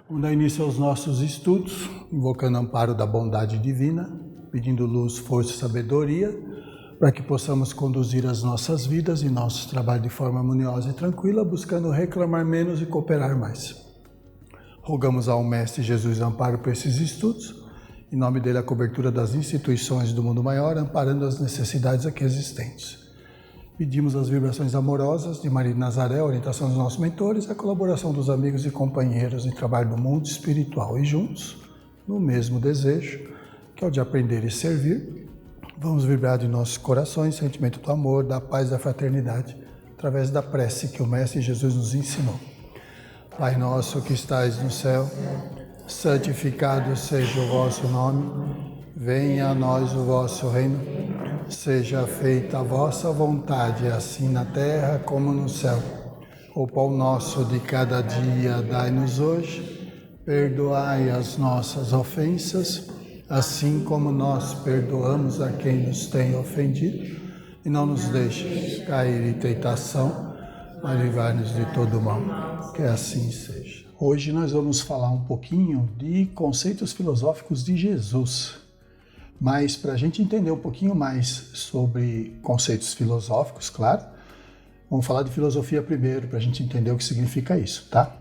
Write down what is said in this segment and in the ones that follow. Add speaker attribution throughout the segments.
Speaker 1: Vamos dar início aos nossos estudos, invocando o amparo da bondade divina, pedindo luz, força e sabedoria, para que possamos conduzir as nossas vidas e nossos trabalhos de forma harmoniosa e tranquila, buscando reclamar menos e cooperar mais. Rogamos ao Mestre Jesus amparo por esses estudos, em nome dele a cobertura das instituições do mundo maior, amparando as necessidades aqui existentes. Pedimos as vibrações amorosas de Maria de Nazaré, a orientação dos nossos mentores, a colaboração dos amigos e companheiros em trabalho do mundo espiritual e juntos, no mesmo desejo, que é o de aprender e servir, vamos vibrar de nossos corações o sentimento do amor, da paz e da fraternidade, através da prece que o Mestre Jesus nos ensinou. Pai nosso que estais no céu, santificado seja o vosso nome, venha a nós o vosso reino, seja feita a vossa vontade, assim na terra como no céu. O pão nosso de cada dia dai-nos hoje, perdoai as nossas ofensas, assim como nós perdoamos a quem nos tem ofendido, e não nos deixe cair em tentação, mas livrai-nos de todo mal, que assim seja. Hoje nós vamos falar um pouquinho de conceitos filosóficos de Jesus. Mas para a gente entender um pouquinho mais sobre conceitos filosóficos, claro, vamos falar de filosofia primeiro, para a gente entender o que significa isso, tá?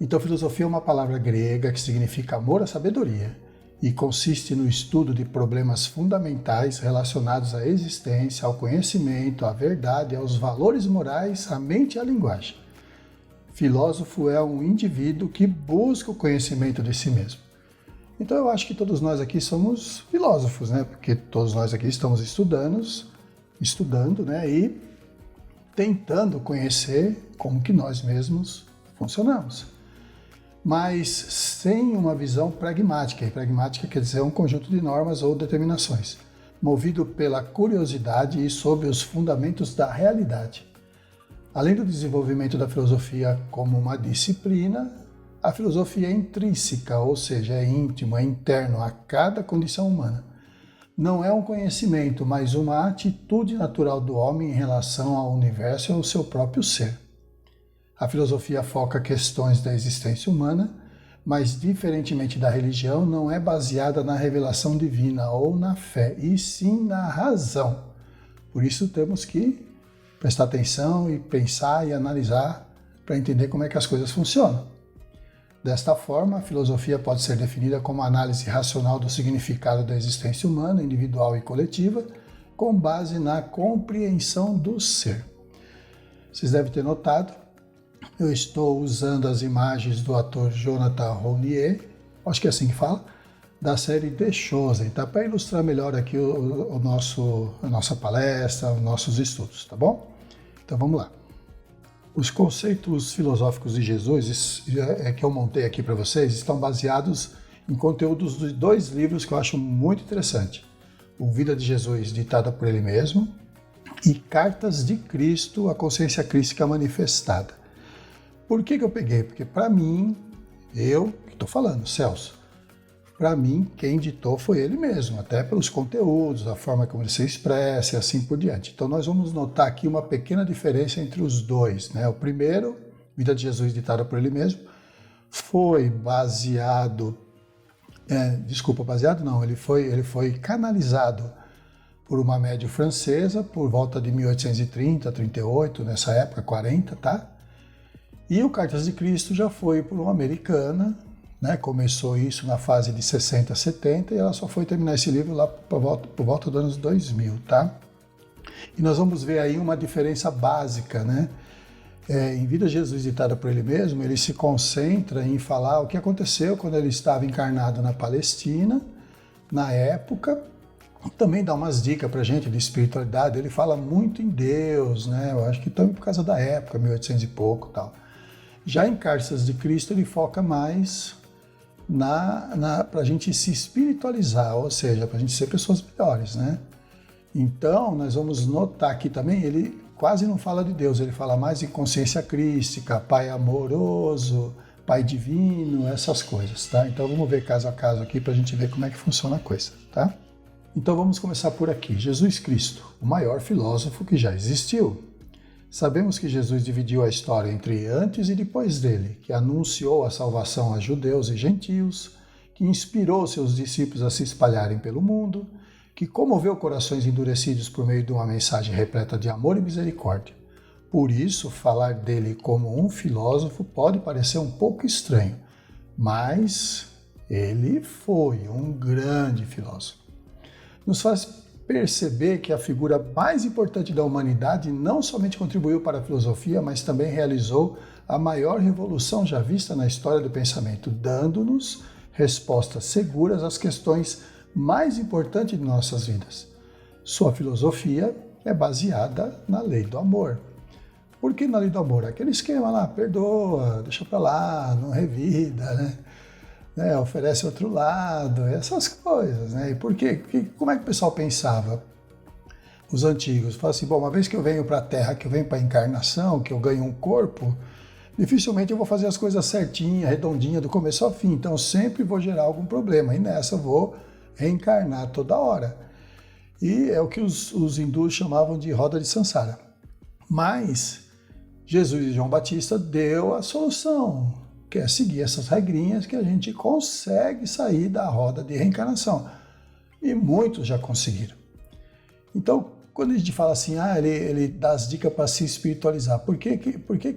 Speaker 1: Então, filosofia é uma palavra grega que significa amor à sabedoria e consiste no estudo de problemas fundamentais relacionados à existência, ao conhecimento, à verdade, aos valores morais, à mente e à linguagem. Filósofo é um indivíduo que busca o conhecimento de si mesmo. Então eu acho que todos nós aqui somos filósofos, né? Porque todos nós aqui estamos estudando, né? E tentando conhecer como que nós mesmos funcionamos. Mas sem uma visão pragmática. E pragmática quer dizer um conjunto de normas ou determinações, movido pela curiosidade e sob os fundamentos da realidade. Além do desenvolvimento da filosofia como uma disciplina, a filosofia é intrínseca, ou seja, é íntimo, é interno a cada condição humana. Não é um conhecimento, mas uma atitude natural do homem em relação ao universo e ao seu próprio ser. A filosofia foca questões da existência humana, mas, diferentemente da religião, não é baseada na revelação divina ou na fé, e sim na razão. Por isso temos que prestar atenção e pensar e analisar para entender como é que as coisas funcionam. Desta forma, a filosofia pode ser definida como a análise racional do significado da existência humana, individual e coletiva, com base na compreensão do ser. Vocês devem ter notado, eu estou usando as imagens do ator Jonathan Rownier, acho que é assim que fala, da série The Chosen, tá? Para ilustrar melhor aqui a nossa palestra, os nossos estudos, tá bom? Então vamos lá. Os conceitos filosóficos de Jesus que eu montei aqui para vocês estão baseados em conteúdos de dois livros que eu acho muito interessante. O Vida de Jesus, ditada por ele mesmo, e Cartas de Cristo, a consciência crística manifestada. Por que eu peguei? Porque para mim, eu que estou falando, Celso, para mim quem ditou foi ele mesmo, até pelos conteúdos, a forma como ele se expressa e assim por diante. Então nós vamos notar aqui uma pequena diferença entre os dois, né? O primeiro, Vida de Jesus ditada por ele mesmo, foi ele foi canalizado por uma médium francesa por volta de 1830, 38, nessa época, 40, tá? E o Cartas de Cristo já foi por uma americana, né? Começou isso na fase de 60, 70 e ela só foi terminar esse livro lá por volta dos anos 2000, tá? E nós vamos ver aí uma diferença básica, né? Em Vida de Jesus ditada por ele mesmo, ele se concentra em falar o que aconteceu quando ele estava encarnado na Palestina, na época. Também dá umas dicas pra gente de espiritualidade, ele fala muito em Deus, né? Eu acho que também por causa da época, 1800 e pouco e tal. Já em Cartas de Cristo ele foca mais para a gente se espiritualizar, ou seja, para a gente ser pessoas melhores, né? Então, nós vamos notar aqui também, ele quase não fala de Deus, ele fala mais em consciência crística, Pai amoroso, Pai divino, essas coisas, tá? Então, vamos ver caso a caso aqui para a gente ver como é que funciona a coisa, tá? Então, vamos começar por aqui. Jesus Cristo, o maior filósofo que já existiu. Sabemos que Jesus dividiu a história entre antes e depois dele, que anunciou a salvação a judeus e gentios, que inspirou seus discípulos a se espalharem pelo mundo, que comoveu corações endurecidos por meio de uma mensagem repleta de amor e misericórdia. Por isso, falar dele como um filósofo pode parecer um pouco estranho, mas ele foi um grande filósofo. Nos faz perceber que a figura mais importante da humanidade não somente contribuiu para a filosofia, mas também realizou a maior revolução já vista na história do pensamento, dando-nos respostas seguras às questões mais importantes de nossas vidas. Sua filosofia é baseada na lei do amor. Por que na lei do amor? Aquele esquema lá, perdoa, deixa pra lá, não revida, né? Oferece outro lado, essas coisas, né? E por quê? Porque, como é que o pessoal pensava? Os antigos falavam assim, bom, uma vez que eu venho para a Terra, que eu venho para a encarnação, que eu ganho um corpo, dificilmente eu vou fazer as coisas certinhas, redondinhas, do começo ao fim, então eu sempre vou gerar algum problema, e nessa eu vou reencarnar toda hora. E é o que os hindus chamavam de roda de Sansara. Mas Jesus e João Batista deu a solução, que é seguir essas regrinhas que a gente consegue sair da roda de reencarnação. E muitos já conseguiram. Então, quando a gente fala assim, ele dá as dicas para se espiritualizar, por que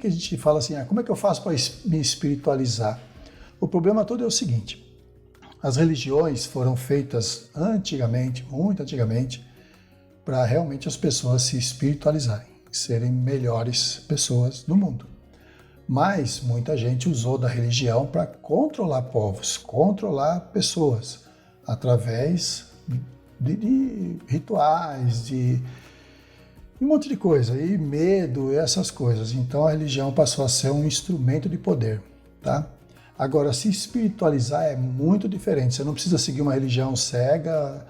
Speaker 1: a gente fala assim, como é que eu faço para me espiritualizar? O problema todo é o seguinte, as religiões foram feitas antigamente, muito antigamente, para realmente as pessoas se espiritualizarem, serem melhores pessoas no mundo. Mas muita gente usou da religião para controlar povos, controlar pessoas, através de rituais, de um monte de coisa, e medo, essas coisas. Então a religião passou a ser um instrumento de poder, tá? Agora, se espiritualizar é muito diferente. Você não precisa seguir uma religião cega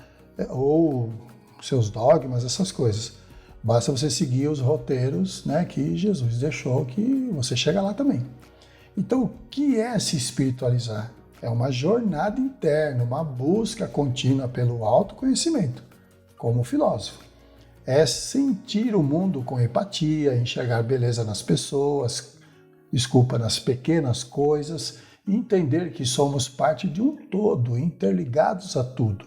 Speaker 1: ou seus dogmas, essas coisas. Basta você seguir os roteiros, né, que Jesus deixou, que você chega lá também. Então, o que é se espiritualizar? É uma jornada interna, uma busca contínua pelo autoconhecimento, como filósofo. É sentir o mundo com empatia, enxergar beleza nas pessoas, nas pequenas coisas, e entender que somos parte de um todo, interligados a tudo.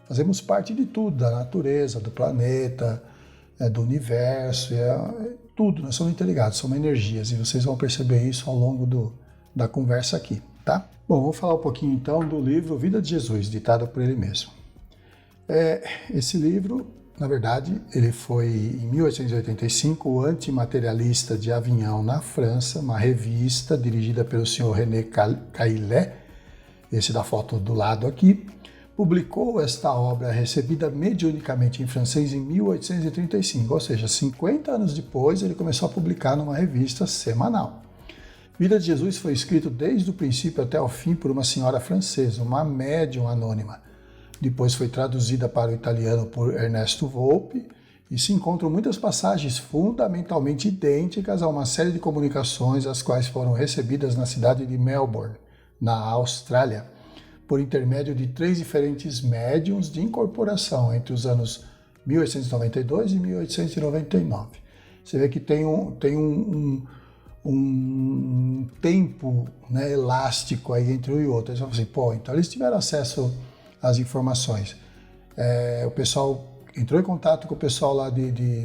Speaker 1: Fazemos parte de tudo, da natureza, do planeta, do universo, tudo, nós somos interligados, somos energias, e vocês vão perceber isso ao longo da conversa aqui, tá? Bom, vou falar um pouquinho então do livro Vida de Jesus, ditado por ele mesmo. Esse livro, na verdade, ele foi em 1885 o Antimaterialista de Avignon, na França, uma revista dirigida pelo senhor René Caillet, esse da foto do lado aqui, publicou esta obra recebida mediunicamente em francês em 1835, ou seja, 50 anos depois ele começou a publicar numa revista semanal. Vida de Jesus foi escrito desde o princípio até o fim por uma senhora francesa, uma médium anônima. Depois foi traduzida para o italiano por Ernesto Volpi e se encontram muitas passagens fundamentalmente idênticas a uma série de comunicações as quais foram recebidas na cidade de Melbourne, na Austrália, por intermédio de 3 diferentes médiums de incorporação entre os anos 1892 e 1899. Você vê que tem um tempo, né, elástico aí entre um e outro. Eles falam assim, então eles tiveram acesso às informações. O pessoal entrou em contato com o pessoal lá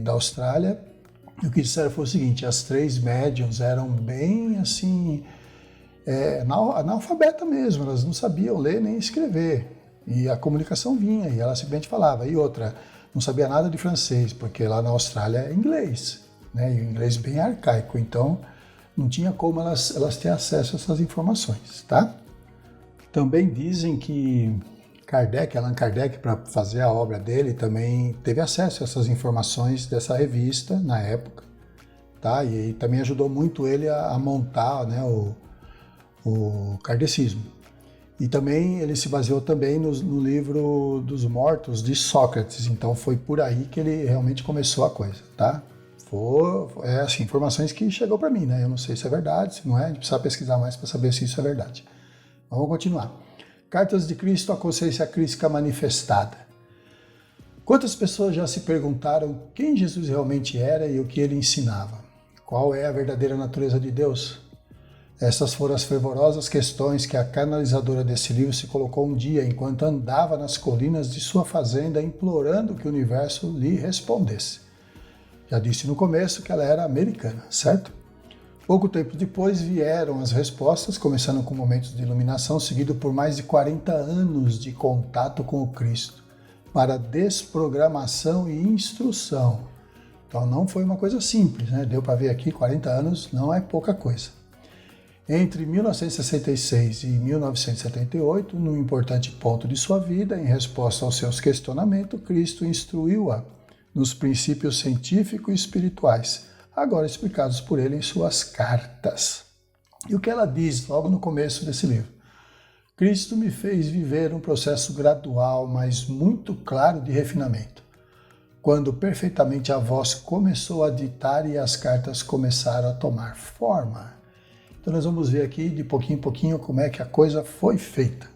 Speaker 1: da Austrália, e o que disseram foi o seguinte, as 3 médiums eram bem assim, analfabeta mesmo, elas não sabiam ler nem escrever, e a comunicação vinha, e ela simplesmente falava. E outra, não sabia nada de francês, porque lá na Austrália é inglês, né, e o inglês bem arcaico, então não tinha como elas terem acesso a essas informações, tá? Também dizem que Allan Kardec, para fazer a obra dele, também teve acesso a essas informações dessa revista na época, tá? E também ajudou muito ele a montar, né, o kardecismo. E também ele se baseou também no livro dos mortos de Sócrates, então foi por aí que ele realmente começou a coisa, tá? Assim, informações que chegou para mim, né? Eu não sei se é verdade, se não é, a gente precisa pesquisar mais para saber se isso é verdade. Vamos continuar. Cartas de Cristo, a consciência crística manifestada. Quantas pessoas já se perguntaram quem Jesus realmente era e o que ele ensinava? Qual é a verdadeira natureza de Deus? Essas foram as fervorosas questões que a canalizadora desse livro se colocou um dia enquanto andava nas colinas de sua fazenda implorando que o universo lhe respondesse. Já disse no começo que ela era americana, certo? Pouco tempo depois vieram as respostas, começando com momentos de iluminação, seguido por mais de 40 anos de contato com o Cristo, para desprogramação e instrução. Então não foi uma coisa simples, né? Deu para ver aqui, 40 anos não é pouca coisa. Entre 1966 e 1978, num importante ponto de sua vida, em resposta aos seus questionamentos, Cristo instruiu-a nos princípios científicos e espirituais, agora explicados por ele em suas cartas. E o que ela diz logo no começo desse livro? Cristo me fez viver um processo gradual, mas muito claro de refinamento, quando perfeitamente a voz começou a ditar e as cartas começaram a tomar forma. Então nós vamos ver aqui de pouquinho em pouquinho como é que a coisa foi feita.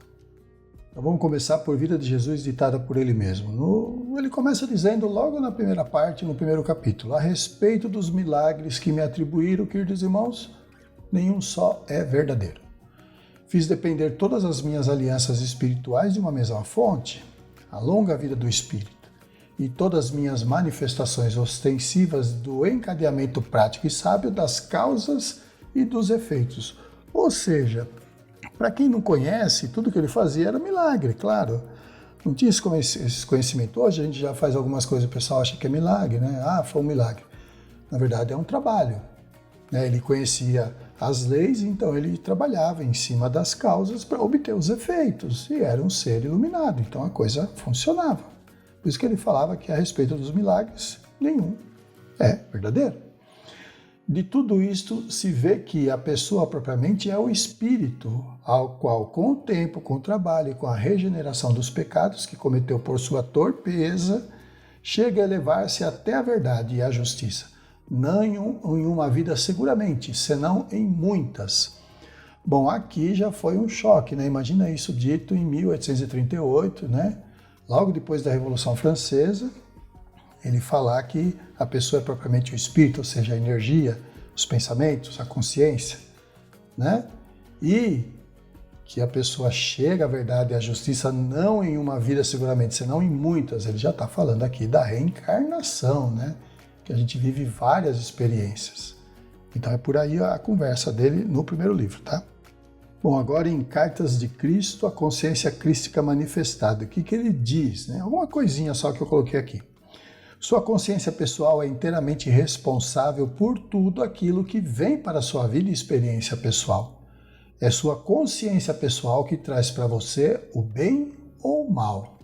Speaker 1: Então vamos começar por Vida de Jesus ditada por ele mesmo. Ele começa dizendo logo na primeira parte, no primeiro capítulo, a respeito dos milagres que me atribuíram, queridos irmãos, nenhum só é verdadeiro. Fiz depender todas as minhas alianças espirituais de uma mesma fonte, a longa vida do Espírito, e todas as minhas manifestações ostensivas do encadeamento prático e sábio das causas e dos efeitos. Ou seja, para quem não conhece, tudo que ele fazia era milagre, claro. Não tinha esse conhecimento. Hoje a gente já faz algumas coisas e o pessoal acha que é milagre, né? Ah, foi um milagre. Na verdade é um trabalho. Ele conhecia as leis, então ele trabalhava em cima das causas para obter os efeitos. E era um ser iluminado, então a coisa funcionava. Por isso que ele falava que a respeito dos milagres, nenhum é verdadeiro. De tudo isto se vê que a pessoa propriamente é o espírito, ao qual com o tempo, com o trabalho e com a regeneração dos pecados que cometeu por sua torpeza, chega a elevar-se até a verdade e a justiça, não em uma vida seguramente, senão em muitas. Bom, aqui já foi um choque, né? Imagina isso dito em 1838, né? Logo depois da Revolução Francesa, ele falar que a pessoa é propriamente o espírito, ou seja, a energia, os pensamentos, a consciência, né? E que a pessoa chega à verdade e à justiça não em uma vida seguramente, senão em muitas. Ele já está falando aqui da reencarnação, né? Que a gente vive várias experiências. Então é por aí a conversa dele no primeiro livro, tá? Bom, agora em Cartas de Cristo, a consciência crística manifestada. O que ele diz, né? Alguma coisinha só que eu coloquei aqui. Sua consciência pessoal é inteiramente responsável por tudo aquilo que vem para a sua vida e experiência pessoal. É sua consciência pessoal que traz para você o bem ou o mal.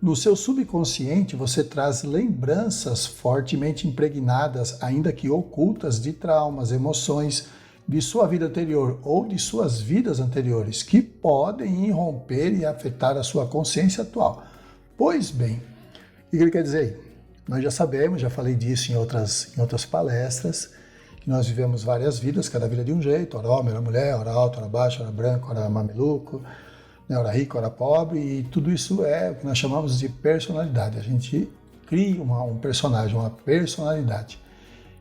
Speaker 1: No seu subconsciente, você traz lembranças fortemente impregnadas, ainda que ocultas, de traumas, emoções de sua vida anterior ou de suas vidas anteriores, que podem irromper e afetar a sua consciência atual. Pois bem, o que ele quer dizer aí? Nós já sabemos, já falei disso em outras palestras, que nós vivemos várias vidas, cada vida de um jeito, ora homem, ora mulher, ora alto, ora baixo, ora branco, ora mameluco, né, ora rico, ora pobre, e tudo isso é o que nós chamamos de personalidade. A gente cria um personagem, uma personalidade.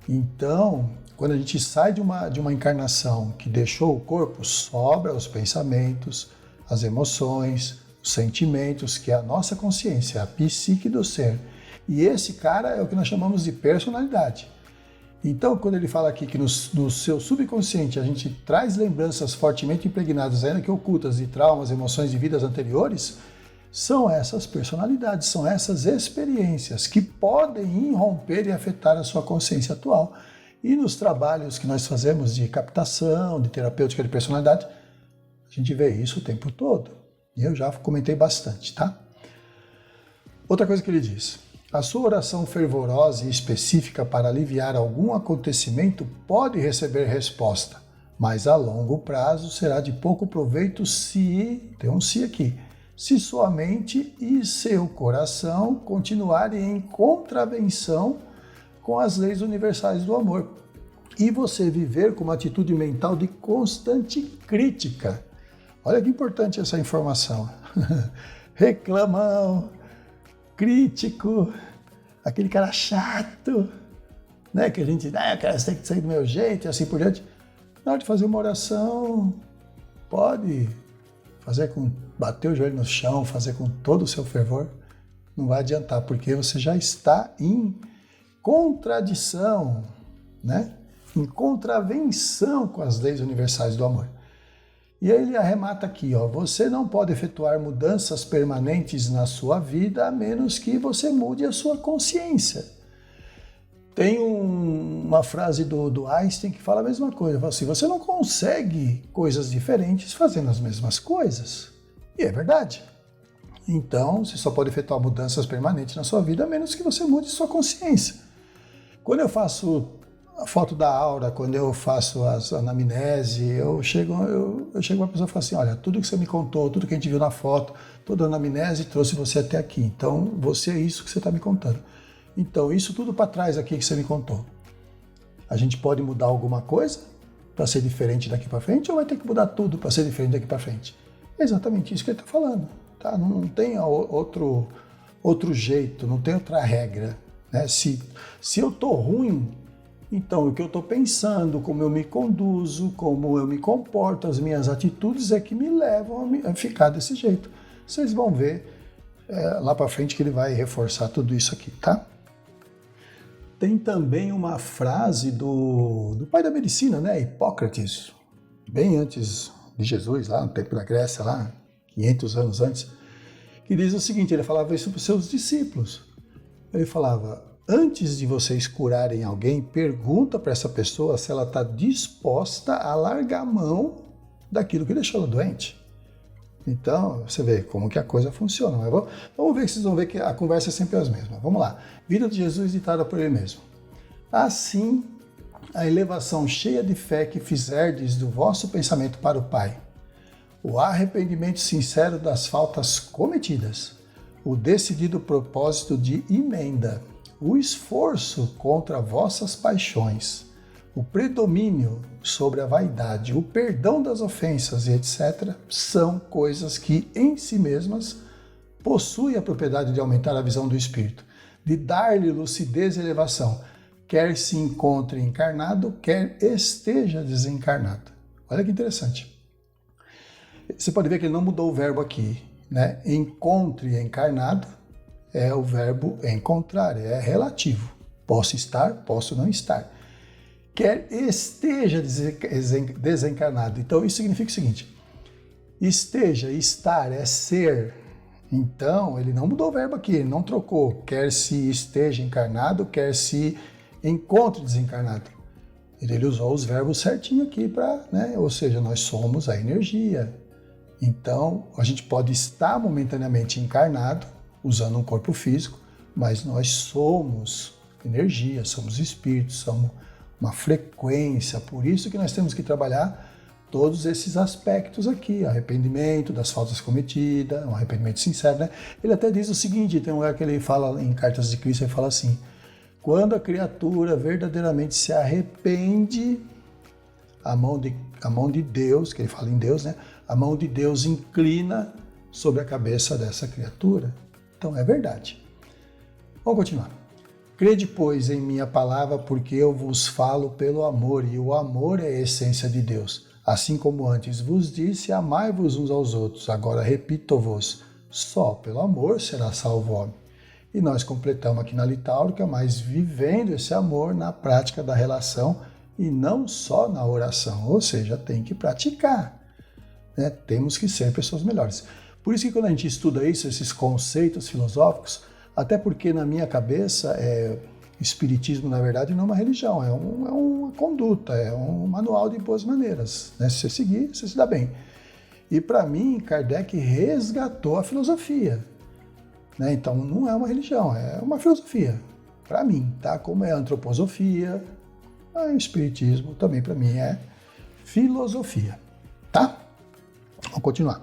Speaker 1: Então, quando a gente sai de uma encarnação que deixou o corpo, sobra os pensamentos, as emoções, os sentimentos, que é a nossa consciência, a psique do ser. E esse cara é o que nós chamamos de personalidade. Então, quando ele fala aqui que no seu subconsciente a gente traz lembranças fortemente impregnadas, ainda que ocultas, de traumas, emoções de vidas anteriores, são essas personalidades, são essas experiências que podem irromper e afetar a sua consciência atual. E nos trabalhos que nós fazemos de captação, de terapêutica de personalidade, a gente vê isso o tempo todo. E eu já comentei bastante, tá? Outra coisa que ele diz: a sua oração fervorosa e específica para aliviar algum acontecimento pode receber resposta, mas a longo prazo será de pouco proveito tem um se aqui, se sua mente e seu coração continuarem em contravenção com as leis universais do amor e você viver com uma atitude mental de constante crítica. Olha que importante essa informação. Reclamão, crítico, aquele cara chato, né? Que a gente, cara, você tem que sair do meu jeito e assim por diante. Na hora de fazer uma oração, pode fazer bater o joelho no chão, fazer com todo o seu fervor. Não vai adiantar, porque você já está em contradição, né? Em contravenção com as leis universais do amor. E aí ele arremata aqui, ó, você não pode efetuar mudanças permanentes na sua vida a menos que você mude a sua consciência. Tem uma frase do Einstein que fala a mesma coisa, fala assim, você não consegue coisas diferentes fazendo as mesmas coisas. E é verdade. Então, você só pode efetuar mudanças permanentes na sua vida a menos que você mude sua consciência. Quando eu faço a foto da aura, quando eu faço as anamnese, eu chego uma pessoa e falo assim, olha, tudo que você me contou, tudo que a gente viu na foto, toda a anamnese trouxe você até aqui. Então, você é isso que você está me contando. Então, isso tudo para trás aqui que você me contou. A gente pode mudar alguma coisa para ser diferente daqui para frente ou vai ter que mudar tudo para ser diferente daqui para frente? É exatamente isso que ele está falando. Tá? Não tem outro jeito, não tem outra regra. Né? Se eu estou ruim, então o que eu estou pensando, como eu me conduzo, como eu me comporto, as minhas atitudes é que me levam a ficar desse jeito. Vocês vão ver lá para frente que ele vai reforçar tudo isso aqui, tá? Tem também uma frase do pai da medicina, né, Hipócrates, bem antes de Jesus, lá no tempo da Grécia, lá 500 anos antes, que diz o seguinte, ele falava isso para os seus discípulos. Ele falava, antes de vocês curarem alguém, pergunta para essa pessoa se ela está disposta a largar a mão daquilo que deixou ela doente. Então, você vê como que a coisa funciona. Mas vamos ver que vocês vão ver que a conversa é sempre as mesmas. Vamos lá. Vida de Jesus ditada por ele mesmo. Assim, a elevação cheia de fé que fizerdes do vosso pensamento para o Pai, o arrependimento sincero das faltas cometidas, o decidido propósito de emenda, o esforço contra vossas paixões, o predomínio sobre a vaidade, o perdão das ofensas e etc., são coisas que, em si mesmas, possuem a propriedade de aumentar a visão do espírito, de dar-lhe lucidez e elevação, quer se encontre encarnado, quer esteja desencarnado. Olha que interessante. Você pode ver que ele não mudou o verbo aqui, né? Encontre encarnado é o verbo encontrar, é relativo. Posso estar, posso não estar. Quer esteja desencarnado. Então, isso significa o seguinte, esteja, estar, é ser. Então, ele não mudou o verbo aqui, ele não trocou. Quer se esteja encarnado, quer se encontre desencarnado. Ele usou os verbos certinho aqui para, né? Ou seja, nós somos a energia. Então, a gente pode estar momentaneamente encarnado, usando um corpo físico, mas nós somos energia, somos espíritos, somos uma frequência, por isso que nós temos que trabalhar todos esses aspectos aqui, arrependimento das faltas cometidas, um arrependimento sincero, né? Ele até diz o seguinte, tem um lugar que ele fala em Cartas de Cristo, ele fala assim, quando a criatura verdadeiramente se arrepende, a mão de Deus, que ele fala em Deus, né? A mão de Deus inclina sobre a cabeça dessa criatura. Então é verdade. Vamos continuar. Crede, pois, em minha palavra, porque eu vos falo pelo amor, e o amor é a essência de Deus. Assim como antes vos disse, amai-vos uns aos outros. Agora repito-vos, só pelo amor será salvo o homem. E nós completamos aqui na litáurica, mas vivendo esse amor na prática da relação e não só na oração, ou seja, tem que praticar. Né? Temos que ser pessoas melhores. Por isso que quando a gente estuda isso, esses conceitos filosóficos, até porque na minha cabeça, espiritismo na verdade não é uma religião, é uma conduta, é um manual de boas maneiras. Né? Se você seguir, você se dá bem. E para mim, Kardec resgatou a filosofia. Né? Então não é uma religião, é uma filosofia. Para mim, tá? Como é a antroposofia, o espiritismo também para mim é filosofia. Tá? Vamos continuar.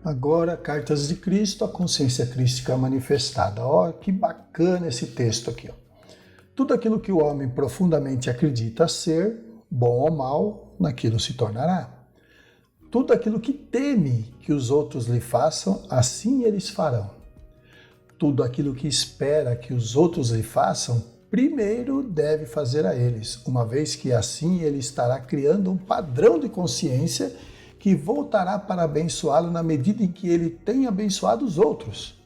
Speaker 1: Agora, Cartas de Cristo, a consciência crística manifestada. Ó, que bacana esse texto aqui. Ó. Tudo aquilo que o homem profundamente acredita ser, bom ou mal, naquilo se tornará. Tudo aquilo que teme que os outros lhe façam, assim eles farão. Tudo aquilo que espera que os outros lhe façam, primeiro deve fazer a eles, uma vez que assim ele estará criando um padrão de consciência que voltará para abençoá-lo na medida em que ele tem abençoado os outros.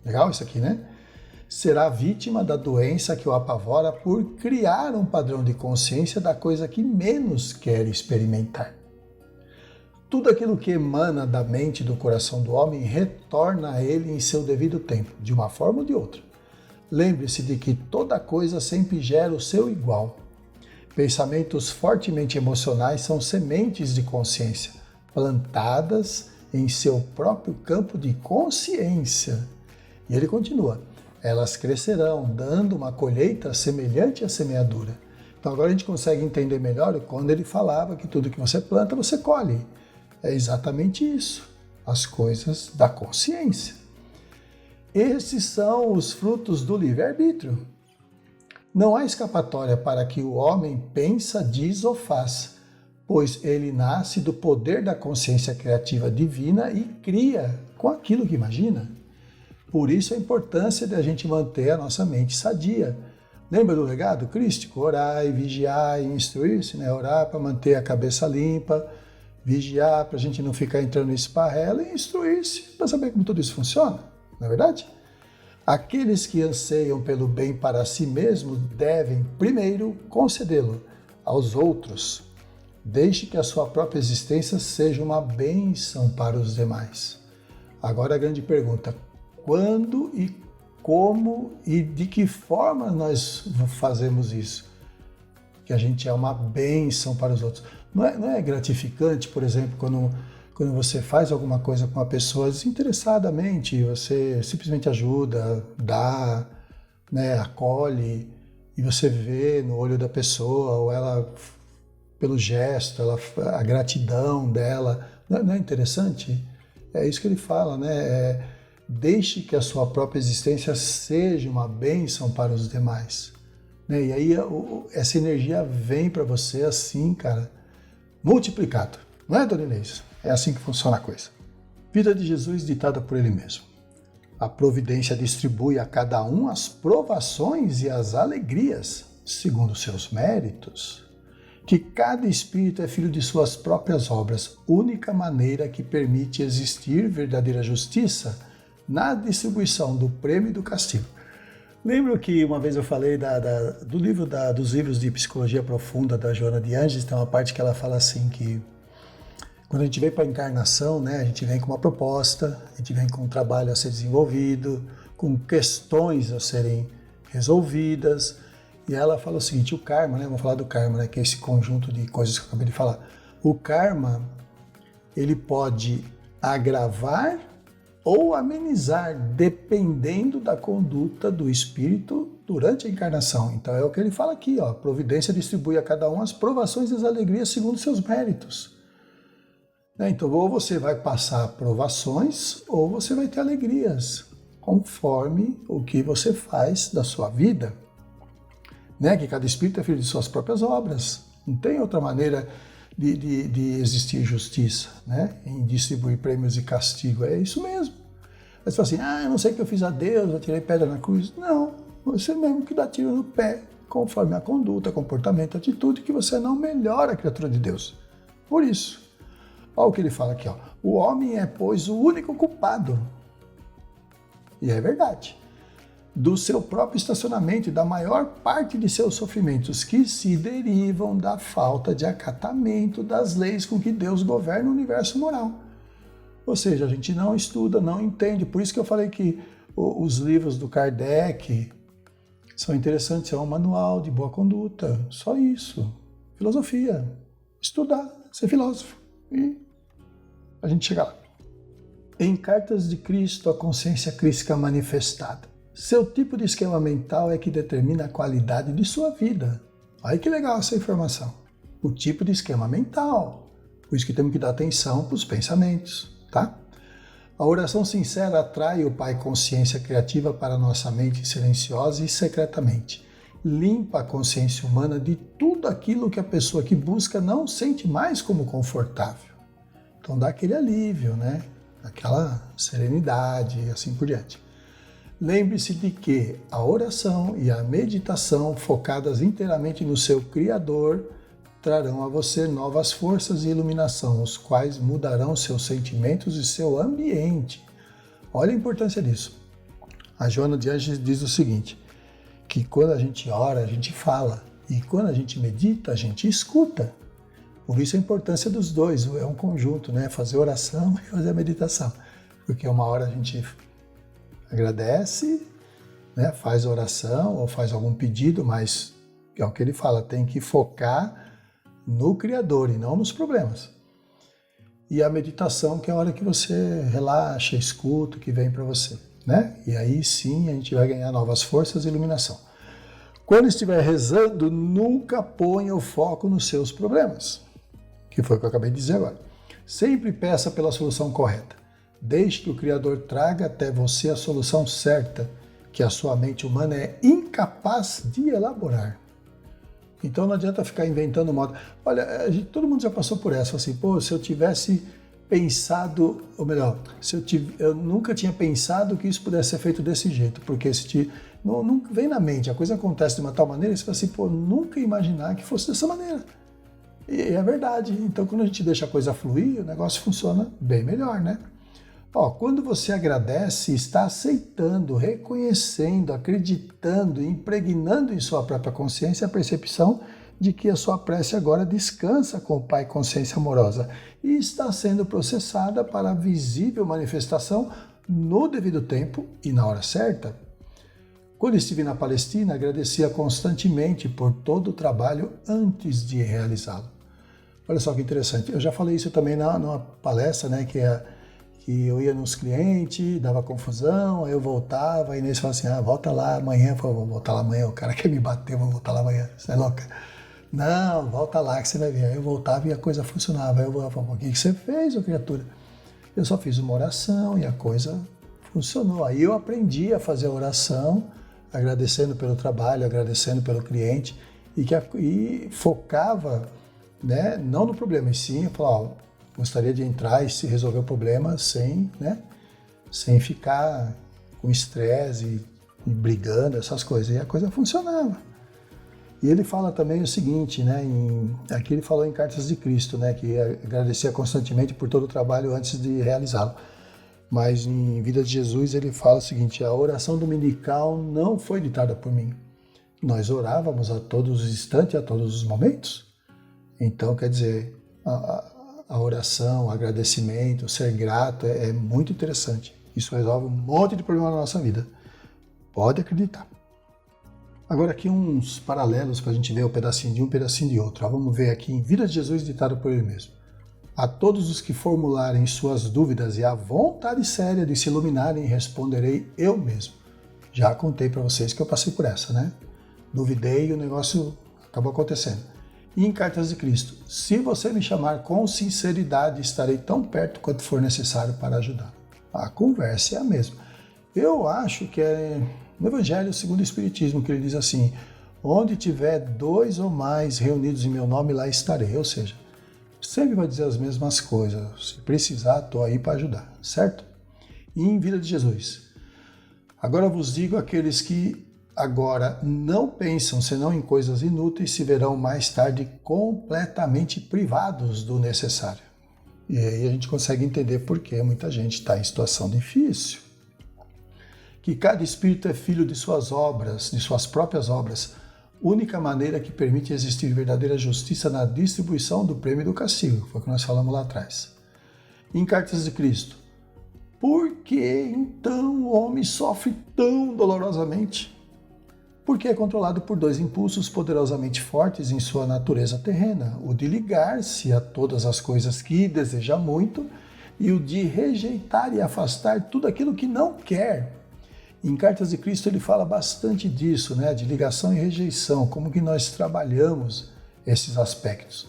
Speaker 1: Legal isso aqui, né? Será vítima da doença que o apavora por criar um padrão de consciência da coisa que menos quer experimentar. Tudo aquilo que emana da mente e do coração do homem retorna a ele em seu devido tempo, de uma forma ou de outra. Lembre-se de que toda coisa sempre gera o seu igual. Pensamentos fortemente emocionais são sementes de consciência, plantadas em seu próprio campo de consciência. E ele continua, elas crescerão, dando uma colheita semelhante à semeadura. Então agora a gente consegue entender melhor quando ele falava que tudo que você planta, você colhe. É exatamente isso, as coisas da consciência. Esses são os frutos do livre-arbítrio. Não há escapatória para que o homem pensa, diz ou faz, pois ele nasce do poder da consciência criativa divina e cria com aquilo que imagina. Por isso a importância de a gente manter a nossa mente sadia. Lembra do legado crístico? Orai, vigiai, instruir-se, né? Orar para manter a cabeça limpa, vigiar para a gente não ficar entrando em esparrela e instruir-se para saber como tudo isso funciona, não é verdade? Aqueles que anseiam pelo bem para si mesmos devem, primeiro, concedê-lo aos outros. Deixe que a sua própria existência seja uma bênção para os demais. Agora a grande pergunta, quando e como e de que forma nós fazemos isso? Que a gente é uma bênção para os outros. Não é gratificante, por exemplo, quando você faz alguma coisa com uma pessoa desinteressadamente, você simplesmente ajuda, dá, né, acolhe, e você vê no olho da pessoa, ou ela, pelo gesto, a gratidão dela. Não é interessante? É isso que ele fala, né? Deixe que a sua própria existência seja uma bênção para os demais. Né? E aí essa energia vem para você assim, cara, multiplicado. Não é, Dona Inês? É assim que funciona a coisa. Vida de Jesus ditada por ele mesmo. A providência distribui a cada um as provações e as alegrias, segundo seus méritos. Que cada espírito é filho de suas próprias obras, única maneira que permite existir verdadeira justiça na distribuição do prêmio e do castigo. Lembro que uma vez eu falei dos livros de psicologia profunda da Joana de Ângeles, tem uma parte que ela fala assim que quando a gente vem para a encarnação, né, a gente vem com uma proposta, a gente vem com um trabalho a ser desenvolvido, com questões a serem resolvidas, e ela fala o seguinte, o karma, né, vamos falar do karma, né, que é esse conjunto de coisas que eu acabei de falar. O karma, ele pode agravar ou amenizar, dependendo da conduta do espírito durante a encarnação. Então é o que ele fala aqui, ó, providência distribui a cada um as provações e as alegrias segundo seus méritos. Então ou você vai passar provações ou você vai ter alegrias, conforme o que você faz da sua vida. Né? Que cada espírito é filho de suas próprias obras. Não tem outra maneira de existir justiça, né? Em distribuir prêmios e castigo. É isso mesmo. Aí você fala assim, eu não sei o que eu fiz a Deus, eu tirei pedra na cruz. Não, você mesmo que dá tiro no pé, conforme a conduta, comportamento, atitude, que você não melhora a criatura de Deus. Por isso, olha o que ele fala aqui, ó. O homem é, pois, o único culpado. E é verdade. Do seu próprio estacionamento e da maior parte de seus sofrimentos que se derivam da falta de acatamento das leis com que Deus governa o universo moral. Ou seja, a gente não estuda, não entende. Por isso que eu falei que os livros do Kardec são interessantes, é um manual de boa conduta, só isso. Filosofia, estudar, ser filósofo e a gente chega lá. Em Cartas de Cristo, a consciência crística manifestada. Seu tipo de esquema mental é que determina a qualidade de sua vida. Olha que legal essa informação. O tipo de esquema mental. Por isso que temos que dar atenção para os pensamentos, tá? A oração sincera atrai o Pai Consciência Criativa para nossa mente silenciosa e secretamente. Limpa a consciência humana de tudo aquilo que a pessoa que busca não sente mais como confortável. Então dá aquele alívio, né? Aquela serenidade e assim por diante. Lembre-se de que a oração e a meditação focadas inteiramente no seu Criador trarão a você novas forças e iluminação, os quais mudarão seus sentimentos e seu ambiente. Olha a importância disso. A Joana de Ângeles diz o seguinte, que quando a gente ora, a gente fala, e quando a gente medita, a gente escuta. Por isso a importância dos dois, é um conjunto, né? Fazer oração e fazer a meditação. Porque uma hora a gente agradece, né? Faz oração ou faz algum pedido, mas é o que ele fala, tem que focar no Criador e não nos problemas. E a meditação, que é a hora que você relaxa, escuta o que vem para você, né? E aí sim a gente vai ganhar novas forças e iluminação. Quando estiver rezando, nunca ponha o foco nos seus problemas, que foi o que eu acabei de dizer agora. Sempre peça pela solução correta. Deixe que o Criador traga até você a solução certa, que a sua mente humana é incapaz de elaborar. Então não adianta ficar inventando moda. Olha, todo mundo já passou por essa, assim, pô, se eu tivesse pensado, ou melhor, eu nunca tinha pensado que isso pudesse ser feito desse jeito, porque não vem na mente, a coisa acontece de uma tal maneira, e você fala assim, pô, nunca imaginar que fosse dessa maneira. E é verdade, então quando a gente deixa a coisa fluir, o negócio funciona bem melhor, né? Quando você agradece, está aceitando, reconhecendo, acreditando, impregnando em sua própria consciência a percepção de que a sua prece agora descansa com o Pai Consciência Amorosa e está sendo processada para a visível manifestação no devido tempo e na hora certa. Quando estive na Palestina, agradecia constantemente por todo o trabalho antes de realizá-lo. Olha só que interessante, eu já falei isso também numa palestra, né, que eu ia nos clientes, dava confusão, aí eu voltava, e Inês falava assim, volta lá amanhã. Eu falei, vou voltar lá amanhã, o cara quer me bater, vou voltar lá amanhã, você é louca? Não, volta lá que você vai ver. Aí eu voltava e a coisa funcionava. Aí eu falava, o que você fez, ô criatura? Eu só fiz uma oração e a coisa funcionou. Aí eu aprendi a fazer a oração, agradecendo pelo trabalho, agradecendo pelo cliente, e focava, né, não no problema, e sim, eu falava, gostaria de entrar e se resolver o problema sem ficar com estresse e brigando, essas coisas. E a coisa funcionava. E ele fala também o seguinte, né? Aqui ele falou em Cartas de Cristo, né? Que agradecia constantemente por todo o trabalho antes de realizá-lo. Mas em Vida de Jesus ele fala o seguinte, a oração dominical não foi ditada por mim. Nós orávamos a todos os instantes, a todos os momentos. Então, quer dizer, a oração, o agradecimento, o ser grato é muito interessante. Isso resolve um monte de problema na nossa vida. Pode acreditar. Agora aqui uns paralelos para a gente ver um pedacinho de um, pedacinho de outro. Vamos ver aqui em Vida de Jesus ditado por ele mesmo. A todos os que formularem suas dúvidas e a vontade séria de se iluminarem, responderei eu mesmo. Já contei para vocês que eu passei por essa, né? Duvidei e o negócio acabou acontecendo. E em Cartas de Cristo, se você me chamar com sinceridade, estarei tão perto quanto for necessário para ajudar. A conversa é a mesma. Eu acho que é no Evangelho segundo o Espiritismo, que ele diz assim, onde tiver 2 ou mais reunidos em meu nome, lá estarei. Ou seja, sempre vai dizer as mesmas coisas. Se precisar, estou aí para ajudar, certo? E em Vida de Jesus. Agora vos digo, aqueles que agora não pensam senão em coisas inúteis, se verão mais tarde completamente privados do necessário. E aí a gente consegue entender por que muita gente está em situação difícil. Que cada espírito é filho de suas obras, de suas próprias obras, única maneira que permite existir verdadeira justiça na distribuição do prêmio e do castigo, foi o que nós falamos lá atrás. Em Cartas de Cristo, por que então o homem sofre tão dolorosamente? Porque é controlado por 2 impulsos poderosamente fortes em sua natureza terrena, o de ligar-se a todas as coisas que deseja muito e o de rejeitar e afastar tudo aquilo que não quer. Em Cartas de Cristo ele fala bastante disso, né? De ligação e rejeição, como que nós trabalhamos esses aspectos.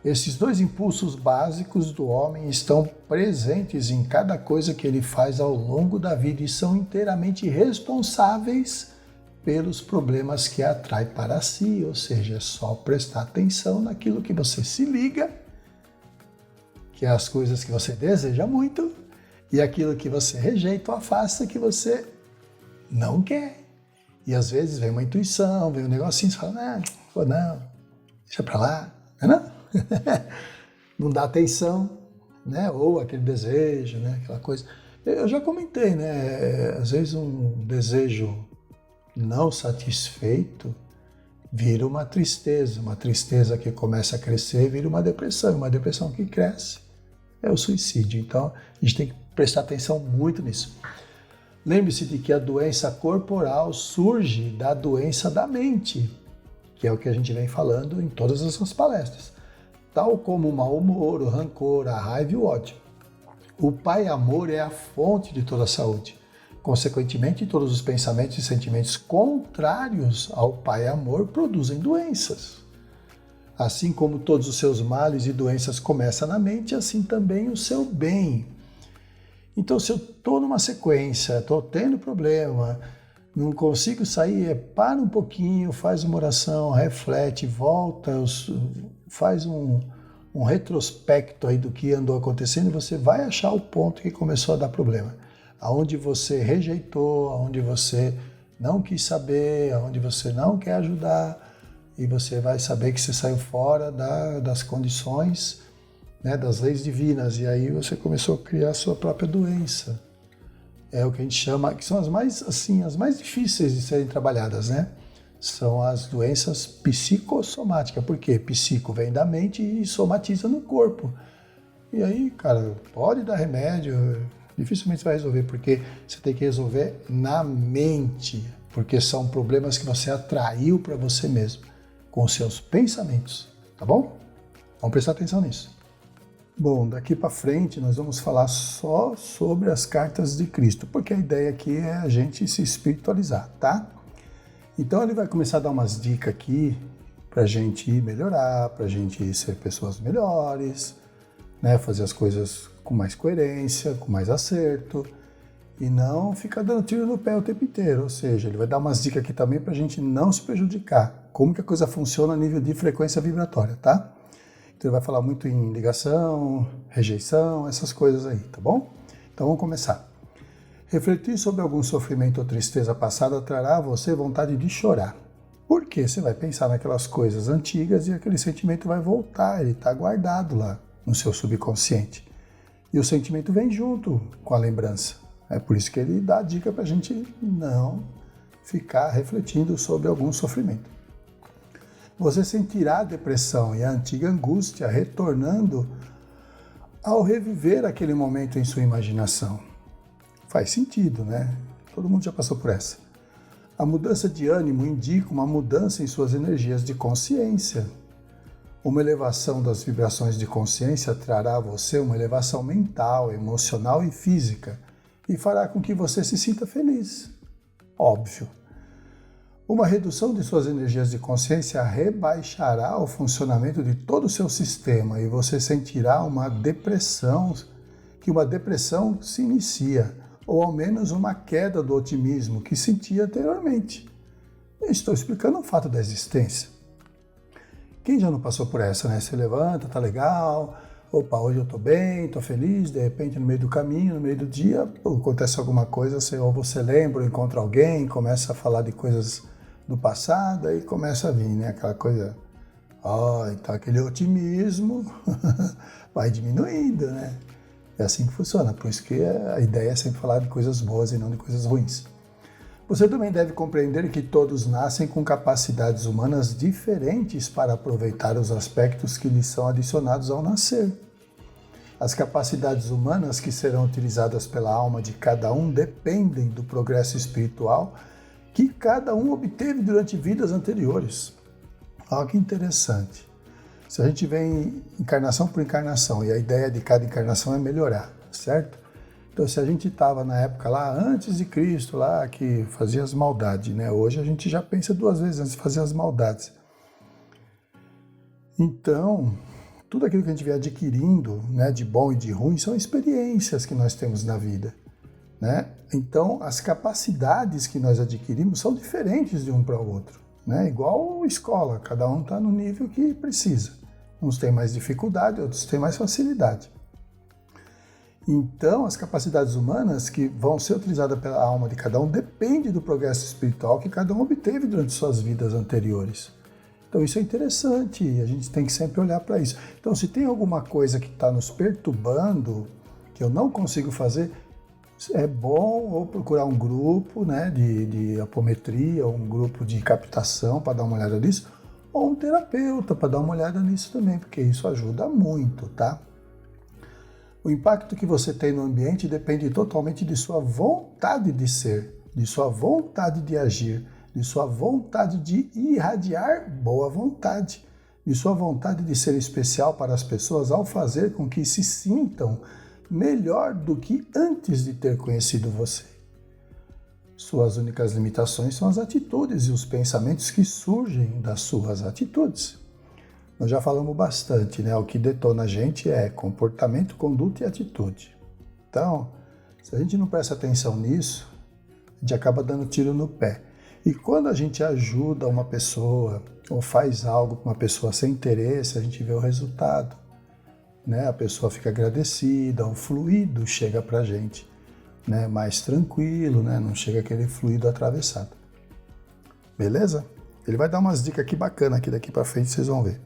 Speaker 1: Esses 2 impulsos básicos do homem estão presentes em cada coisa que ele faz ao longo da vida e são inteiramente responsáveis pelos problemas que atrai para si, ou seja, é só prestar atenção naquilo que você se liga, que é as coisas que você deseja muito, e aquilo que você rejeita ou afasta, que você não quer. E às vezes vem uma intuição, vem um negocinho, você fala, não, deixa pra lá, não. Não dá atenção, né? Ou aquele desejo, né? Aquela coisa. Eu já comentei, né? Às vezes um desejo não satisfeito vira uma tristeza que começa a crescer vira uma depressão que cresce é o suicídio. Então a gente tem que prestar atenção muito nisso. Lembre-se de que a doença corporal surge da doença da mente, que é o que a gente vem falando em todas as suas palestras. Tal como o mau humor, o rancor, a raiva e o ódio. O Pai Amor é a fonte de toda a saúde. Consequentemente, todos os pensamentos e sentimentos contrários ao Pai Amor produzem doenças. Assim como todos os seus males e doenças começam na mente, assim também o seu bem. Então, se eu estou numa sequência, estou tendo problema, não consigo sair, para um pouquinho, faz uma oração, reflete, volta, faz um retrospecto aí do que andou acontecendo e você vai achar o ponto que começou a dar problema. Aonde você rejeitou, aonde você não quis saber, aonde você não quer ajudar, e você vai saber que você saiu fora das condições, né, das leis divinas, e aí você começou a criar a sua própria doença. É o que a gente chama, que são as mais difíceis de serem trabalhadas, né? São as doenças psicossomáticas. Por quê? Psico vem da mente e somatiza no corpo. E aí, cara, pode dar remédio, dificilmente você vai resolver, porque você tem que resolver na mente, porque são problemas que você atraiu para você mesmo, com os seus pensamentos, tá bom? Vamos prestar atenção nisso. Bom, daqui para frente nós vamos falar só sobre as cartas de Cristo, porque a ideia aqui é a gente se espiritualizar, tá? Então ele vai começar a dar umas dicas aqui para a gente melhorar, para a gente ser pessoas melhores, né? Fazer as coisas com mais coerência, com mais acerto e não ficar dando tiro no pé o tempo inteiro. Ou seja, ele vai dar umas dicas aqui também para a gente não se prejudicar. Como que a coisa funciona a nível de frequência vibratória, tá? Então ele vai falar muito em ligação, rejeição, essas coisas aí, tá bom? Então vamos começar. Refletir sobre algum sofrimento ou tristeza passada trará a você vontade de chorar. Por quê? Você vai pensar naquelas coisas antigas e aquele sentimento vai voltar, ele está guardado lá no seu subconsciente. E o sentimento vem junto com a lembrança. É por isso que ele dá a dica para a gente não ficar refletindo sobre algum sofrimento. Você sentirá a depressão e a antiga angústia retornando ao reviver aquele momento em sua imaginação. Faz sentido, né? Todo mundo já passou por essa. A mudança de ânimo indica uma mudança em suas energias de consciência. Uma elevação das vibrações de consciência trará a você uma elevação mental, emocional e física e fará com que você se sinta feliz. Óbvio. Uma redução de suas energias de consciência rebaixará o funcionamento de todo o seu sistema e você sentirá que uma depressão se inicia, ou ao menos uma queda do otimismo que sentia anteriormente. Eu estou explicando o fato da existência. Quem já não passou por essa, né? Você levanta, tá legal, opa, hoje eu tô bem, tô feliz, de repente no meio do caminho, no meio do dia, acontece alguma coisa, ou você lembra, ou encontra alguém, começa a falar de coisas do passado, aí começa a vir, né? Aquela coisa, então aquele otimismo vai diminuindo, né? É assim que funciona, por isso que a ideia é sempre falar de coisas boas e não de coisas ruins. Você também deve compreender que todos nascem com capacidades humanas diferentes para aproveitar os aspectos que lhes são adicionados ao nascer. As capacidades humanas que serão utilizadas pela alma de cada um dependem do progresso espiritual que cada um obteve durante vidas anteriores. Olha que interessante. Se a gente vem encarnação por encarnação e a ideia de cada encarnação é melhorar, certo? Então, se a gente estava na época lá, antes de Cristo, lá que fazia as maldades, né? Hoje a gente já pensa duas vezes antes de fazer as maldades. Então, tudo aquilo que a gente vem adquirindo, né, de bom e de ruim, são experiências que nós temos na vida, né? Então, as capacidades que nós adquirimos são diferentes de um para o outro, né? Igual escola, cada um está no nível que precisa. Uns têm mais dificuldade, outros têm mais facilidade. Então, as capacidades humanas que vão ser utilizadas pela alma de cada um depende do progresso espiritual que cada um obteve durante suas vidas anteriores. Então, isso é interessante e a gente tem que sempre olhar para isso. Então, se tem alguma coisa que está nos perturbando, que eu não consigo fazer, é bom ou procurar um grupo, né, de apometria, um grupo de captação para dar uma olhada nisso, ou um terapeuta para dar uma olhada nisso também, porque isso ajuda muito, tá? O impacto que você tem no ambiente depende totalmente de sua vontade de ser, de sua vontade de agir, de sua vontade de irradiar boa vontade, de sua vontade de ser especial para as pessoas ao fazer com que se sintam melhor do que antes de ter conhecido você. Suas únicas limitações são as atitudes e os pensamentos que surgem das suas atitudes. Nós já falamos bastante, né? O que detona a gente é comportamento, conduta e atitude. Então, se a gente não presta atenção nisso, a gente acaba dando tiro no pé. E quando a gente ajuda uma pessoa ou faz algo para uma pessoa sem interesse, a gente vê o resultado, né? A pessoa fica agradecida, um fluido chega para a gente, né? Mais tranquilo, né? Não chega aquele fluido atravessado. Beleza? Ele vai dar umas dicas aqui bacanas aqui daqui para frente, vocês vão ver.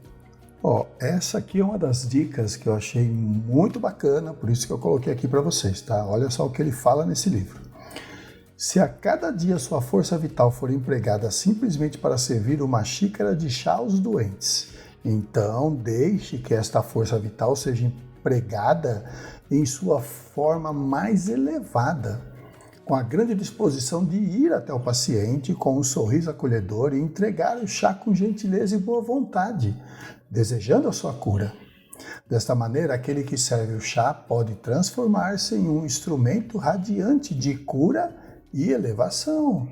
Speaker 1: Ó, essa aqui é uma das dicas que eu achei muito bacana, por isso que eu coloquei aqui para vocês, tá? Olha só o que ele fala nesse livro. Se a cada dia sua força vital for empregada simplesmente para servir uma xícara de chá aos doentes, então deixe que esta força vital seja empregada em sua forma mais elevada, com a grande disposição de ir até o paciente com um sorriso acolhedor e entregar o chá com gentileza e boa vontade, desejando a sua cura. Desta maneira, aquele que serve o chá pode transformar-se em um instrumento radiante de cura e elevação.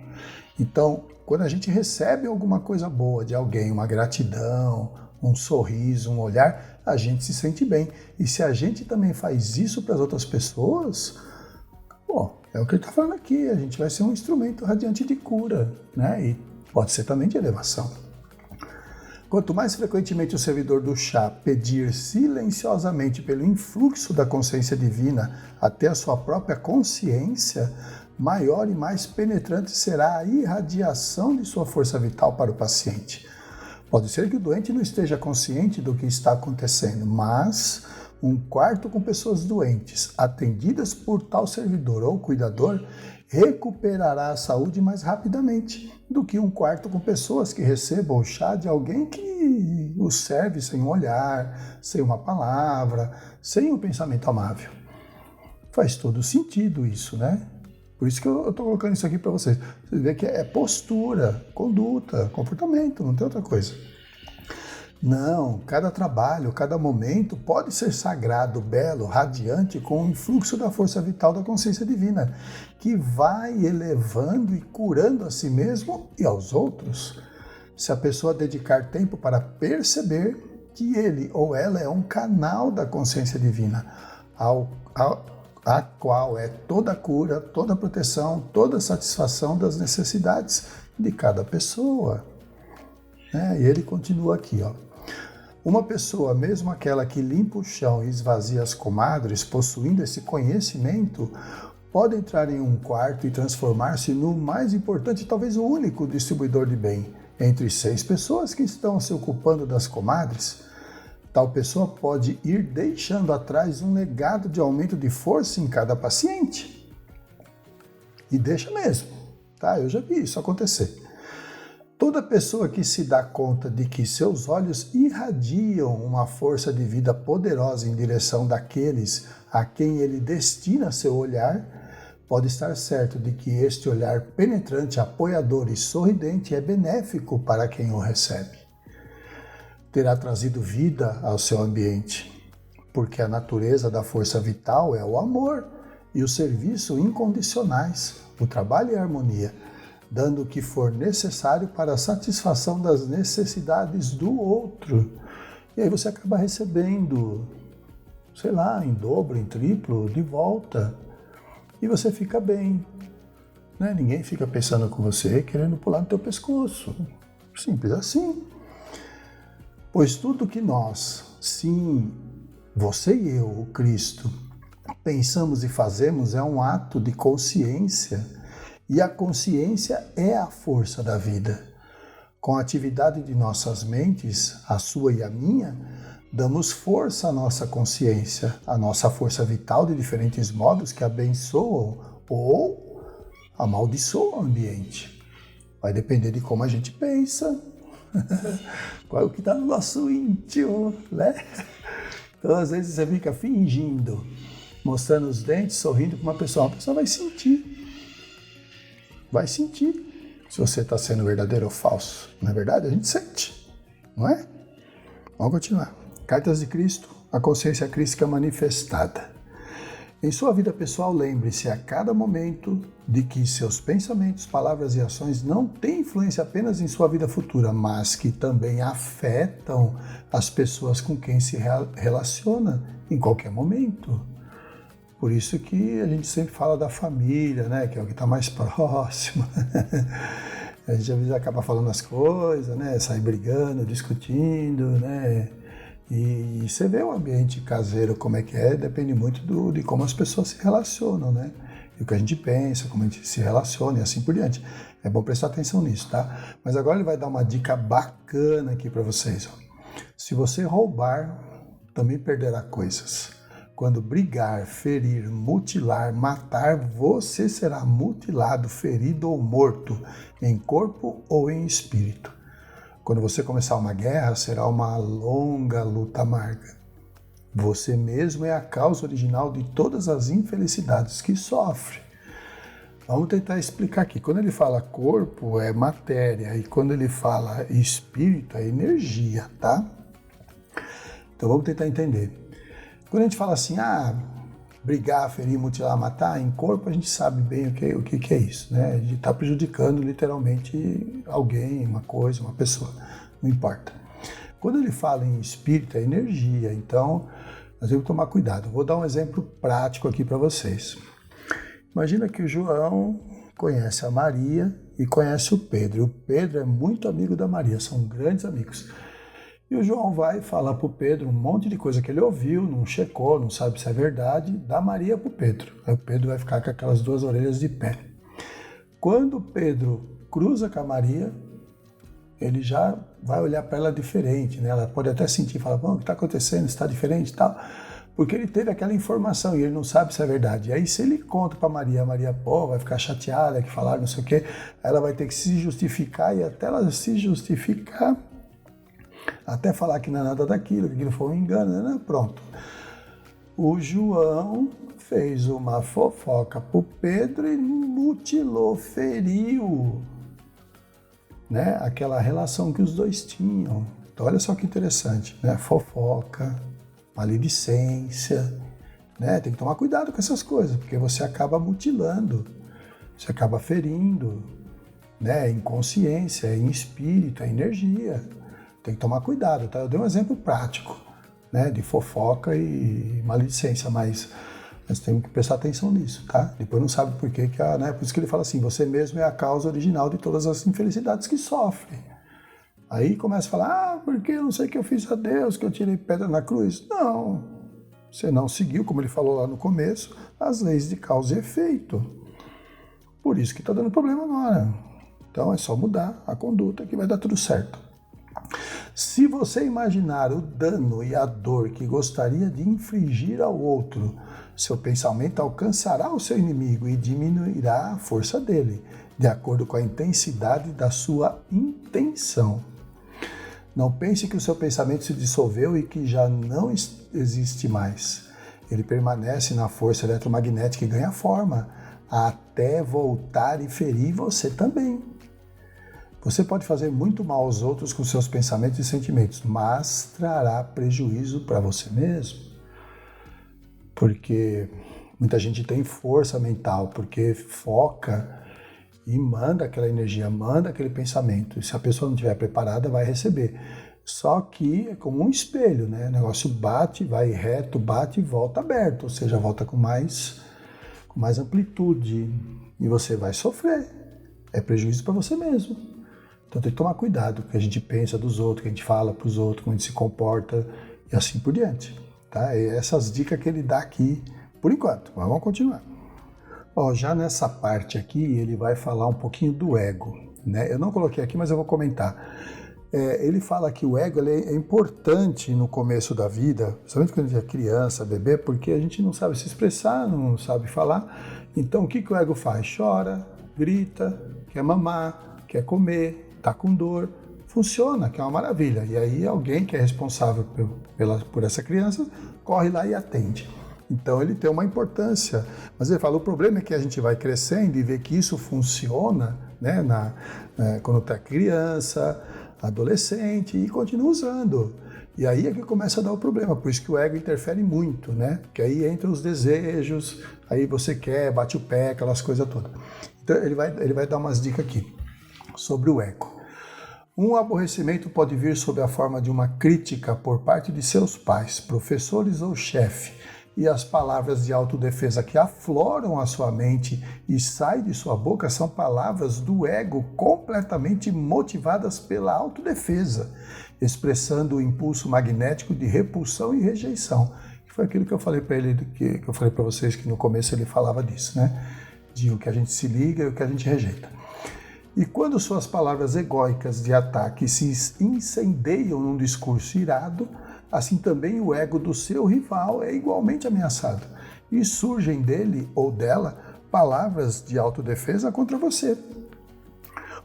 Speaker 1: Então, quando a gente recebe alguma coisa boa de alguém, uma gratidão, um sorriso, um olhar, a gente se sente bem. E se a gente também faz isso para as outras pessoas, é o que ele está falando aqui, a gente vai ser um instrumento radiante de cura, né? E pode ser também de elevação. Quanto mais frequentemente o servidor do chá pedir silenciosamente pelo influxo da consciência divina até a sua própria consciência, maior e mais penetrante será a irradiação de sua força vital para o paciente. Pode ser que o doente não esteja consciente do que está acontecendo, mas um quarto com pessoas doentes, atendidas por tal servidor ou cuidador, recuperará a saúde mais rapidamente do que um quarto com pessoas que recebam o chá de alguém que os serve sem um olhar, sem uma palavra, sem um pensamento amável. Faz todo sentido isso, né? Por isso que eu estou colocando isso aqui para vocês. Vocês veem que é postura, conduta, comportamento, não tem outra coisa. Não, cada trabalho, cada momento pode ser sagrado, belo, radiante, com o influxo da força vital da consciência divina, que vai elevando e curando a si mesmo e aos outros. Se a pessoa dedicar tempo para perceber que ele ou ela é um canal da consciência divina, a qual é toda a cura, toda a proteção, toda a satisfação das necessidades de cada pessoa. E ele continua aqui, ó. Uma pessoa, mesmo aquela que limpa o chão e esvazia as comadres, possuindo esse conhecimento, pode entrar em um quarto e transformar-se no mais importante, talvez o único distribuidor de bem, entre 6 pessoas que estão se ocupando das comadres. Tal pessoa pode ir deixando atrás um legado de aumento de força em cada paciente. E deixa mesmo, tá? Eu já vi isso acontecer. Toda pessoa que se dá conta de que seus olhos irradiam uma força de vida poderosa em direção daqueles a quem ele destina seu olhar, pode estar certo de que este olhar penetrante, apoiador e sorridente é benéfico para quem o recebe. Terá trazido vida ao seu ambiente, porque a natureza da força vital é o amor e o serviço incondicionais, o trabalho e a harmonia, dando o que for necessário para a satisfação das necessidades do outro. E aí você acaba recebendo, sei lá, em dobro, em triplo, de volta. E você fica bem. Né? Ninguém fica pensando com você, querendo pular no teu pescoço. Simples assim. Pois tudo que nós, sim, você e eu, o Cristo, pensamos e fazemos é um ato de consciência, e a consciência é a força da vida. Com a atividade de nossas mentes, a sua e a minha, damos força à nossa consciência, à nossa força vital de diferentes modos que abençoam ou amaldiçoam o ambiente. Vai depender de como a gente pensa, qual é o que está no nosso íntimo, né? Então, às vezes, você fica fingindo, mostrando os dentes, sorrindo para uma pessoa. A pessoa vai sentir. Vai sentir se você está sendo verdadeiro ou falso. Na verdade, a gente sente, não é? Vamos continuar. Cartas de Cristo, a consciência crística manifestada. Em sua vida pessoal, lembre-se a cada momento de que seus pensamentos, palavras e ações não têm influência apenas em sua vida futura, mas que também afetam as pessoas com quem se relaciona em qualquer momento. Por isso que a gente sempre fala da família, né? Que é o que está mais próximo. A gente às vezes acaba falando as coisas, né? Sai brigando, discutindo, né? E você vê o ambiente caseiro como é que é, depende muito de como as pessoas se relacionam, né? E o que a gente pensa, como a gente se relaciona e assim por diante. É bom prestar atenção nisso, tá? Mas agora ele vai dar uma dica bacana aqui para vocês. Ó. Se você roubar, também perderá coisas. Quando brigar, ferir, mutilar, matar, você será mutilado, ferido ou morto, em corpo ou em espírito. Quando você começar uma guerra, será uma longa luta amarga. Você mesmo é a causa original de todas as infelicidades que sofre. Vamos tentar explicar aqui. Quando ele fala corpo, é matéria, e quando ele fala espírito, é energia, tá? Então vamos tentar entender. Quando a gente fala assim, brigar, ferir, mutilar, matar, em corpo a gente sabe bem o que é isso, né? A gente está prejudicando literalmente alguém, uma coisa, uma pessoa, não importa. Quando ele fala em espírito, é energia, então nós temos que tomar cuidado. Vou dar um exemplo prático aqui para vocês. Imagina que o João conhece a Maria e conhece o Pedro. O Pedro é muito amigo da Maria, são grandes amigos. E o João vai falar para o Pedro um monte de coisa que ele ouviu, não checou, não sabe se é verdade, da Maria para o Pedro. Aí o Pedro vai ficar com aquelas duas orelhas de pé. Quando o Pedro cruza com a Maria, ele já vai olhar para ela diferente, né? Ela pode até sentir, falar, o que está acontecendo, está diferente e tal, porque ele teve aquela informação e ele não sabe se é verdade. E aí se ele conta para a Maria, vai ficar chateada, que falaram não sei o quê, ela vai ter que se justificar e até ela se justificar, até falar que não é nada daquilo, que aquilo foi um engano, né? Pronto. O João fez uma fofoca pro Pedro e mutilou, feriu, né? Aquela relação que os dois tinham. Então olha só que interessante, né? Fofoca, maledicência, né? Tem que tomar cuidado com essas coisas, porque você acaba mutilando, você acaba ferindo, né? Inconsciência, em espírito, é energia. Tem que tomar cuidado, tá? Eu dei um exemplo prático, né, de fofoca e maledicência, mas nós temos que prestar atenção nisso, tá? Depois não sabe por que, né? Por isso que ele fala assim, você mesmo é a causa original de todas as infelicidades que sofre. Aí começa a falar, porque eu não sei o que eu fiz a Deus, que eu tirei pedra na cruz. Não, você não seguiu, como ele falou lá no começo, as leis de causa e efeito. Por isso que está dando problema agora. Então é só mudar a conduta que vai dar tudo certo. Se você imaginar o dano e a dor que gostaria de infligir ao outro, seu pensamento alcançará o seu inimigo e diminuirá a força dele, de acordo com a intensidade da sua intenção. Não pense que o seu pensamento se dissolveu e que já não existe mais. Ele permanece na força eletromagnética e ganha forma, até voltar e ferir você também. Você pode fazer muito mal aos outros com seus pensamentos e sentimentos, mas trará prejuízo para você mesmo. Porque muita gente tem força mental, porque foca e manda aquela energia, manda aquele pensamento. E se a pessoa não estiver preparada, vai receber. Só que é como um espelho, né? O negócio bate, vai reto, bate e volta aberto, ou seja, volta com mais amplitude. E você vai sofrer. É prejuízo para você mesmo. Então tem que tomar cuidado com o que a gente pensa dos outros, o que a gente fala para os outros, como a gente se comporta e assim por diante. Tá? E essas dicas que ele dá aqui Por enquanto, mas vamos continuar. Já nessa parte aqui, ele vai falar um pouquinho do ego, né? Eu não coloquei aqui, mas eu vou comentar. Ele fala que o ego ele é importante no começo da vida, principalmente quando a gente é criança, bebê, porque a gente não sabe se expressar, não sabe falar. Então, o que o ego faz? Chora, grita, quer mamar, quer comer, está com dor. Funciona, que é uma maravilha. E aí alguém que é responsável por essa criança corre lá e atende. Então ele tem uma importância. Mas ele fala, o problema é que a gente vai crescendo e vê que isso funciona, né, quando está criança, adolescente, e continua usando. E aí é que começa a dar o problema, por isso que o ego interfere muito, né? Que aí entra os desejos, aí você quer, bate o pé, aquelas coisas todas. Então ele vai dar umas dicas aqui sobre o ego. Um aborrecimento pode vir sob a forma de uma crítica por parte de seus pais, professores ou chefe, e as palavras de autodefesa que afloram a sua mente e saem de sua boca são palavras do ego completamente motivadas pela autodefesa, expressando o impulso magnético de repulsão e rejeição. Que foi aquilo que eu falei para ele, que eu falei para vocês que no começo ele falava disso, né? De o que a gente se liga e o que a gente rejeita. E quando suas palavras egóicas de ataque se incendeiam num discurso irado, assim também o ego do seu rival é igualmente ameaçado. E surgem dele ou dela palavras de autodefesa contra você.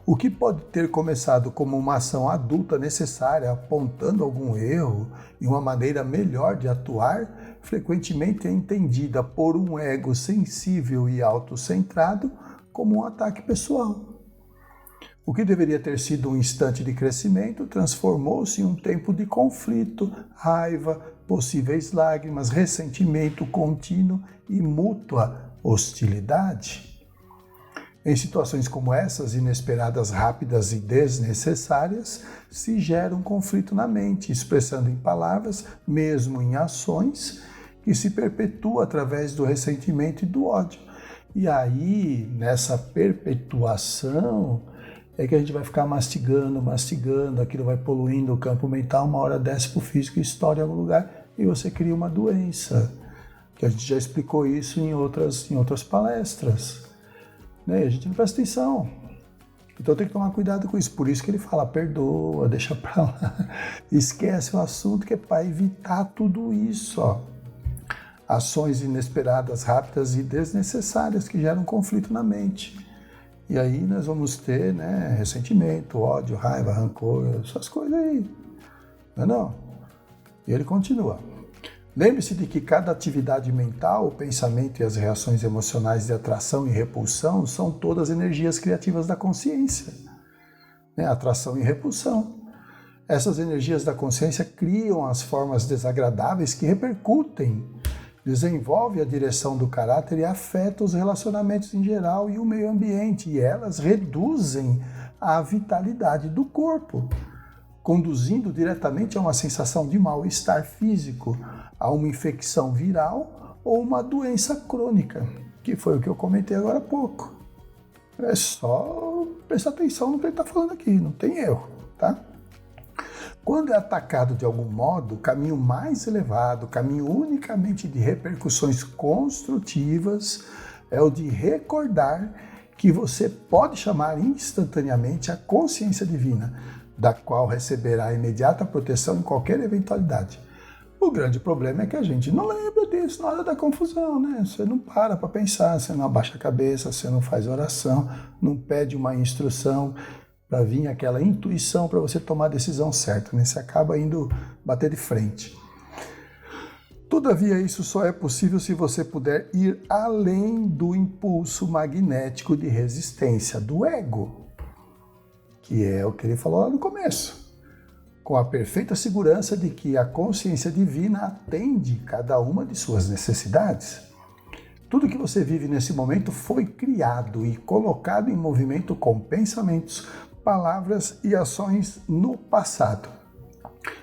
Speaker 1: O que pode ter começado como uma ação adulta necessária, apontando algum erro e uma maneira melhor de atuar, frequentemente é entendida por um ego sensível e autocentrado como um ataque pessoal. O que deveria ter sido um instante de crescimento transformou-se em um tempo de conflito, raiva, possíveis lágrimas, ressentimento contínuo e mútua hostilidade. Em situações como essas, inesperadas, rápidas e desnecessárias, se gera um conflito na mente, expressando em palavras, mesmo em ações, que se perpetua através do ressentimento e do ódio. E aí, nessa perpetuação, é que a gente vai ficar mastigando, aquilo vai poluindo o campo mental, uma hora desce para o físico e estoura em algum lugar e você cria uma doença. Que a gente já explicou isso em outras palestras. Né? E a gente não presta atenção. Então tem que tomar cuidado com isso. Por isso que ele fala, perdoa, deixa para lá. Esquece o assunto que é para evitar tudo isso. Ó. Ações inesperadas, rápidas e desnecessárias que geram conflito na mente. E aí nós vamos ter, né, ressentimento, ódio, raiva, rancor, essas coisas aí. Não é não? E ele continua. Lembre-se de que cada atividade mental, o pensamento e as reações emocionais de atração e repulsão são todas energias criativas da consciência. Né? Atração e repulsão. Essas energias da consciência criam as formas desagradáveis que repercutem, desenvolve a direção do caráter e afeta os relacionamentos em geral e o meio ambiente, e elas reduzem a vitalidade do corpo, conduzindo diretamente a uma sensação de mal-estar físico, a uma infecção viral ou uma doença crônica, que foi o que eu comentei agora há pouco. É só prestar atenção no que ele está falando aqui, não tem erro, tá? Quando é atacado de algum modo, o caminho mais elevado, o caminho unicamente de repercussões construtivas, é o de recordar que você pode chamar instantaneamente a consciência divina, da qual receberá a imediata proteção em qualquer eventualidade. O grande problema é que a gente não lembra disso na hora da confusão, né? Você não para pensar, você não abaixa a cabeça, você não faz oração, não pede uma instrução para vir aquela intuição para você tomar a decisão certa, né? Você acaba indo bater de frente. Todavia, isso só é possível se você puder ir além do impulso magnético de resistência do ego, que é o que ele falou lá no começo, com a perfeita segurança de que a consciência divina atende cada uma de suas necessidades. Tudo que você vive nesse momento foi criado e colocado em movimento com pensamentos, palavras e ações no passado,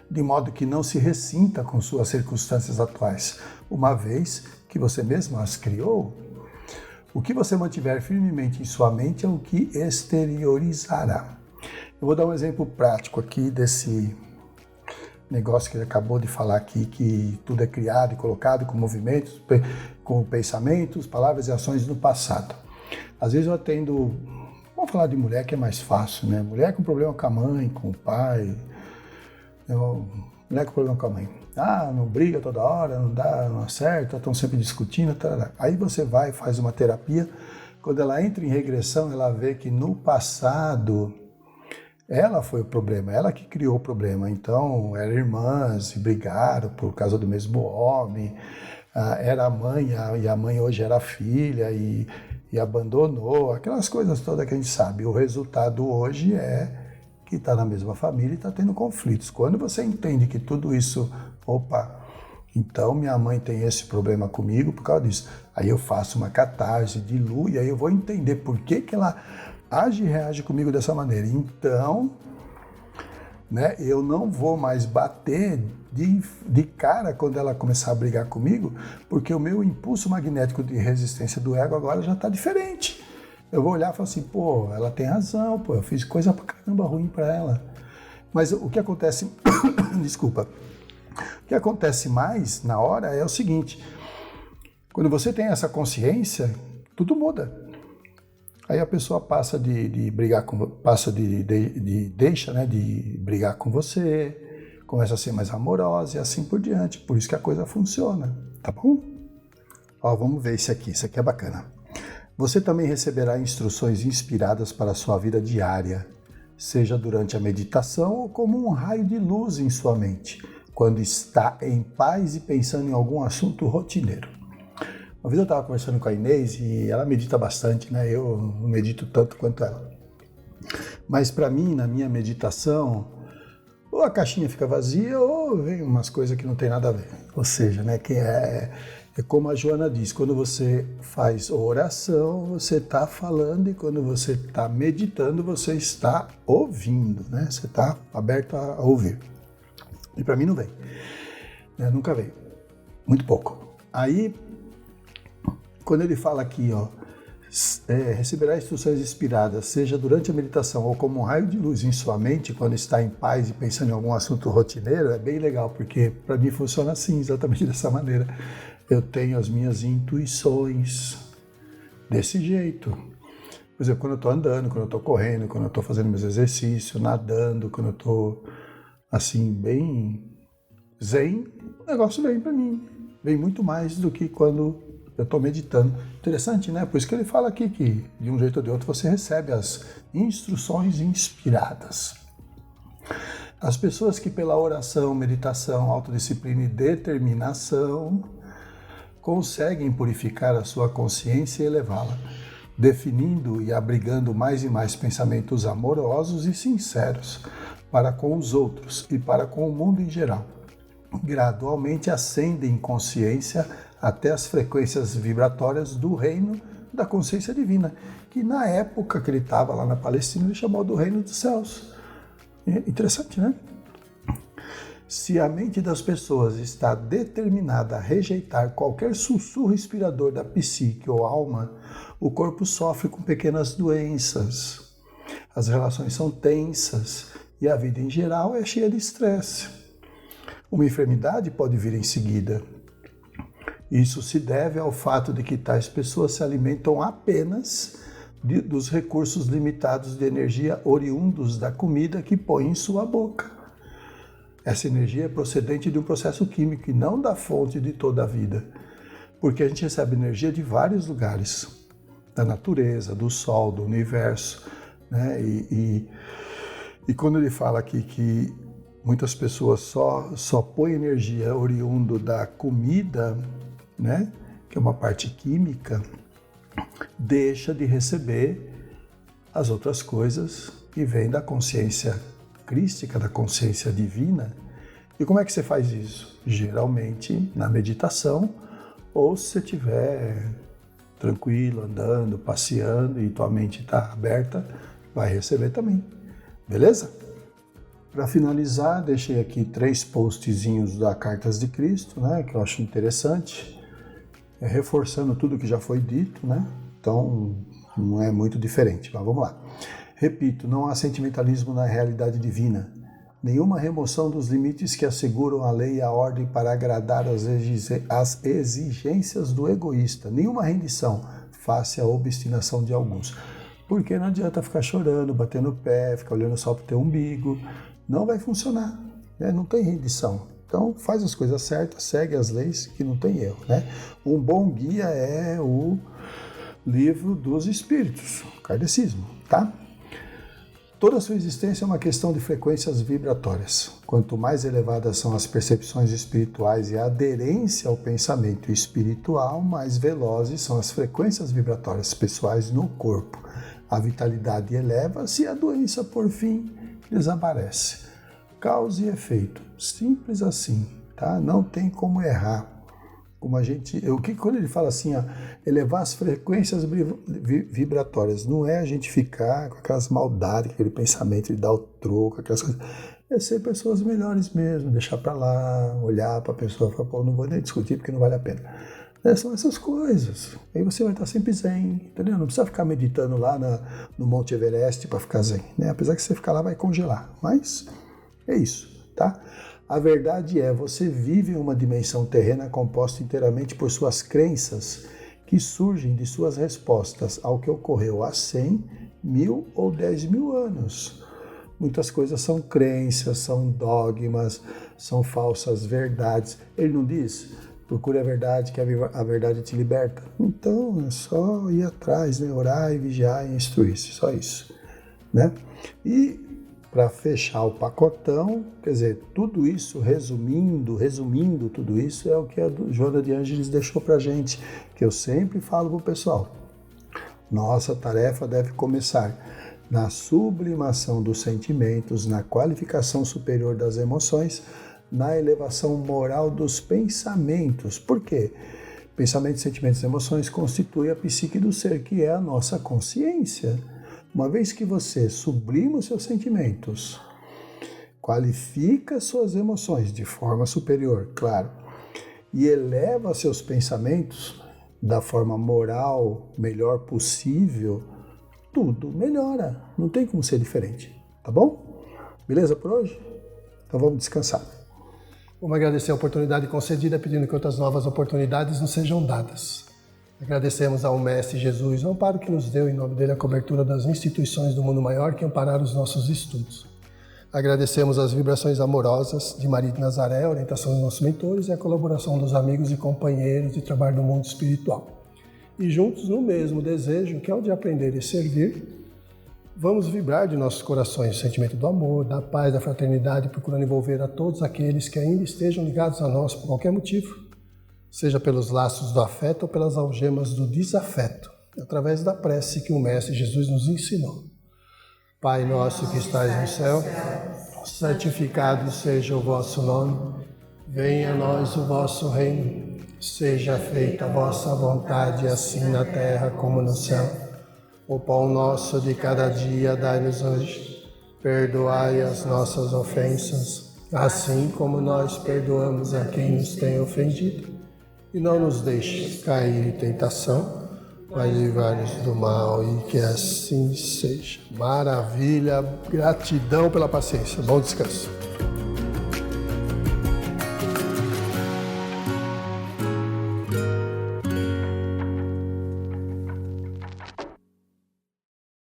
Speaker 1: de modo que não se ressinta com suas circunstâncias atuais, uma vez que você mesmo as criou. O que você mantiver firmemente em sua mente é o que exteriorizará. Eu vou dar um exemplo prático aqui negócio que ele acabou de falar aqui, que tudo é criado e colocado com movimentos, com pensamentos, palavras e ações no passado. Às vezes eu atendo, vamos falar de mulher que é mais fácil, né? Mulher com problema com a mãe, com o pai, mulher com problema com a mãe. Não briga toda hora, não dá, não acerta, estão sempre discutindo. Tarará. Aí você vai e faz uma terapia. Quando ela entra em regressão, ela vê que no passado ela foi o problema, ela que criou o problema. Então, eram irmãs e brigaram por causa do mesmo homem. Era a mãe e a mãe hoje era a filha e abandonou. Aquelas coisas todas que a gente sabe. O resultado hoje é que está na mesma família e está tendo conflitos. Quando você entende que tudo isso, então minha mãe tem esse problema comigo por causa disso. Aí eu faço uma catarse, diluo, e aí eu vou entender por que ela age e reage comigo dessa maneira. Então, né, eu não vou mais bater de cara quando ela começar a brigar comigo, porque o meu impulso magnético de resistência do ego agora já está diferente. Eu vou olhar e falar assim, ela tem razão, eu fiz coisa pra caramba ruim pra ela. Mas o que acontece, desculpa, o que acontece mais na hora é o seguinte, quando você tem essa consciência, tudo muda. Aí a pessoa passa de brigar deixa, né, de brigar com você, começa a ser mais amorosa e assim por diante. Por isso que a coisa funciona, tá bom? Vamos ver esse aqui é bacana. Você também receberá instruções inspiradas para a sua vida diária, seja durante a meditação ou como um raio de luz em sua mente, quando está em paz e pensando em algum assunto rotineiro. Uma vez eu estava conversando com a Inês e ela medita bastante, né? Eu não medito tanto quanto ela. Mas para mim, na minha meditação, ou a caixinha fica vazia ou vem umas coisas que não tem nada a ver. Ou seja, né, que é como a Joana diz, quando você faz oração, você está falando, e quando você está meditando, você está ouvindo, né? Você está aberto a ouvir. E para mim não vem, né? Nunca veio, muito pouco. Aí, quando ele fala aqui, receberá instruções inspiradas, seja durante a meditação ou como um raio de luz em sua mente, quando está em paz e pensando em algum assunto rotineiro, é bem legal, porque para mim funciona assim, exatamente dessa maneira. Eu tenho as minhas intuições desse jeito. Por exemplo, quando eu estou andando, quando eu estou correndo, quando eu estou fazendo meus exercícios, nadando, quando eu estou assim, bem zen, o negócio vem para mim. Vem muito mais do que quando eu estou meditando. Interessante, né? Por isso que ele fala aqui que, de um jeito ou de outro, você recebe as instruções inspiradas. As pessoas que pela oração, meditação, autodisciplina e determinação conseguem purificar a sua consciência e elevá-la, definindo e abrigando mais e mais pensamentos amorosos e sinceros para com os outros e para com o mundo em geral. Gradualmente ascendem em consciência até as frequências vibratórias do reino da consciência divina, que na época que ele estava lá na Palestina, ele chamou do reino dos céus. Interessante, né? Se a mente das pessoas está determinada a rejeitar qualquer sussurro inspirador da psique ou alma, o corpo sofre com pequenas doenças. As relações são tensas e a vida em geral é cheia de estresse. Uma enfermidade pode vir em seguida. Isso se deve ao fato de que tais pessoas se alimentam apenas dos recursos limitados de energia oriundos da comida que põem em sua boca. Essa energia é procedente de um processo químico e não da fonte de toda a vida, porque a gente recebe energia de vários lugares, da natureza, do sol, do universo, né? E quando ele fala aqui que muitas pessoas só põem energia oriundo da comida, né? Que é uma parte química, deixa de receber as outras coisas que vêm da consciência crística, da consciência divina. E como é que você faz isso? Geralmente na meditação, ou se você estiver tranquilo, andando, passeando e tua mente está aberta, vai receber também. Beleza? Para finalizar, deixei aqui 3 postzinhos da Cartas de Cristo, né, que eu acho interessante, reforçando tudo que já foi dito, né? Então não é muito diferente, mas vamos lá. Repito, não há sentimentalismo na realidade divina. Nenhuma remoção dos limites que asseguram a lei e a ordem para agradar as exigências do egoísta. Nenhuma rendição face à obstinação de alguns. Porque não adianta ficar chorando, batendo o pé, ficar olhando só para o teu umbigo. Não vai funcionar, né? Não tem rendição. Então faz as coisas certas, segue as leis que não tem erro, né? Um bom guia é o Livro dos Espíritos, o kardecismo, tá? Toda a sua existência é uma questão de frequências vibratórias. Quanto mais elevadas são as percepções espirituais e a aderência ao pensamento espiritual, mais velozes são as frequências vibratórias pessoais no corpo. A vitalidade eleva-se e a doença, por fim, desaparece. Causa e efeito, simples assim, tá? Não tem como errar. Como quando ele fala assim, ó, elevar as frequências vibratórias, não é a gente ficar com aquelas maldades, aquele pensamento de dar o troco, aquelas coisas. É ser pessoas melhores mesmo, deixar para lá, olhar para a pessoa e falar, pô, não vou nem discutir porque não vale a pena. São essas coisas. Aí você vai estar sempre zen, entendeu? Não precisa ficar meditando lá no Monte Everest para ficar zen, né? Apesar que você ficar lá vai congelar, mas é isso, tá? A verdade é, você vive em uma dimensão terrena composta inteiramente por suas crenças que surgem de suas respostas ao que ocorreu há 100, 1000 ou 10.000 anos. Muitas coisas são crenças, são dogmas, são falsas verdades. Ele não diz, procure a verdade, que a verdade te liberta. Então é só ir atrás, né? Orar e vigiar e instruir-se, só isso, né? E para fechar o pacotão, quer dizer, tudo isso, resumindo tudo isso, é o que a Joana de Ângeles deixou para a gente, que eu sempre falo para o pessoal. Nossa tarefa deve começar na sublimação dos sentimentos, na qualificação superior das emoções, na elevação moral dos pensamentos. Por quê? Pensamentos, sentimentos e emoções constituem a psique do ser, que é a nossa consciência. Uma vez que você sublima os seus sentimentos, qualifica suas emoções de forma superior, claro, e eleva seus pensamentos da forma moral melhor possível, tudo melhora. Não tem como ser diferente, tá bom? Beleza por hoje? Então vamos descansar.
Speaker 2: Vamos agradecer a oportunidade concedida, pedindo que outras novas oportunidades nos sejam dadas. Agradecemos ao Mestre Jesus o amparo que nos deu, em nome dele, a cobertura das instituições do mundo maior que ampararam os nossos estudos. Agradecemos as vibrações amorosas de Maria de Nazaré, a orientação dos nossos mentores e a colaboração dos amigos e companheiros de trabalho do mundo espiritual. E juntos, no mesmo desejo, que é o de aprender e servir, vamos vibrar de nossos corações o sentimento do amor, da paz, da fraternidade, procurando envolver a todos aqueles que ainda estejam ligados a nós por qualquer motivo, seja pelos laços do afeto ou pelas algemas do desafeto, através da prece que o Mestre Jesus nos ensinou. Pai nosso que estais no céu, santificado seja o vosso nome, venha a nós o vosso reino, seja feita a vossa vontade, assim na terra como no céu. O pão nosso de cada dia dai-nos hoje, perdoai as nossas ofensas, assim como nós perdoamos a quem nos tem ofendido. E não nos deixe cair em tentação, mas livrai-nos do mal, e que assim seja. Maravilha, gratidão pela paciência. Bom descanso.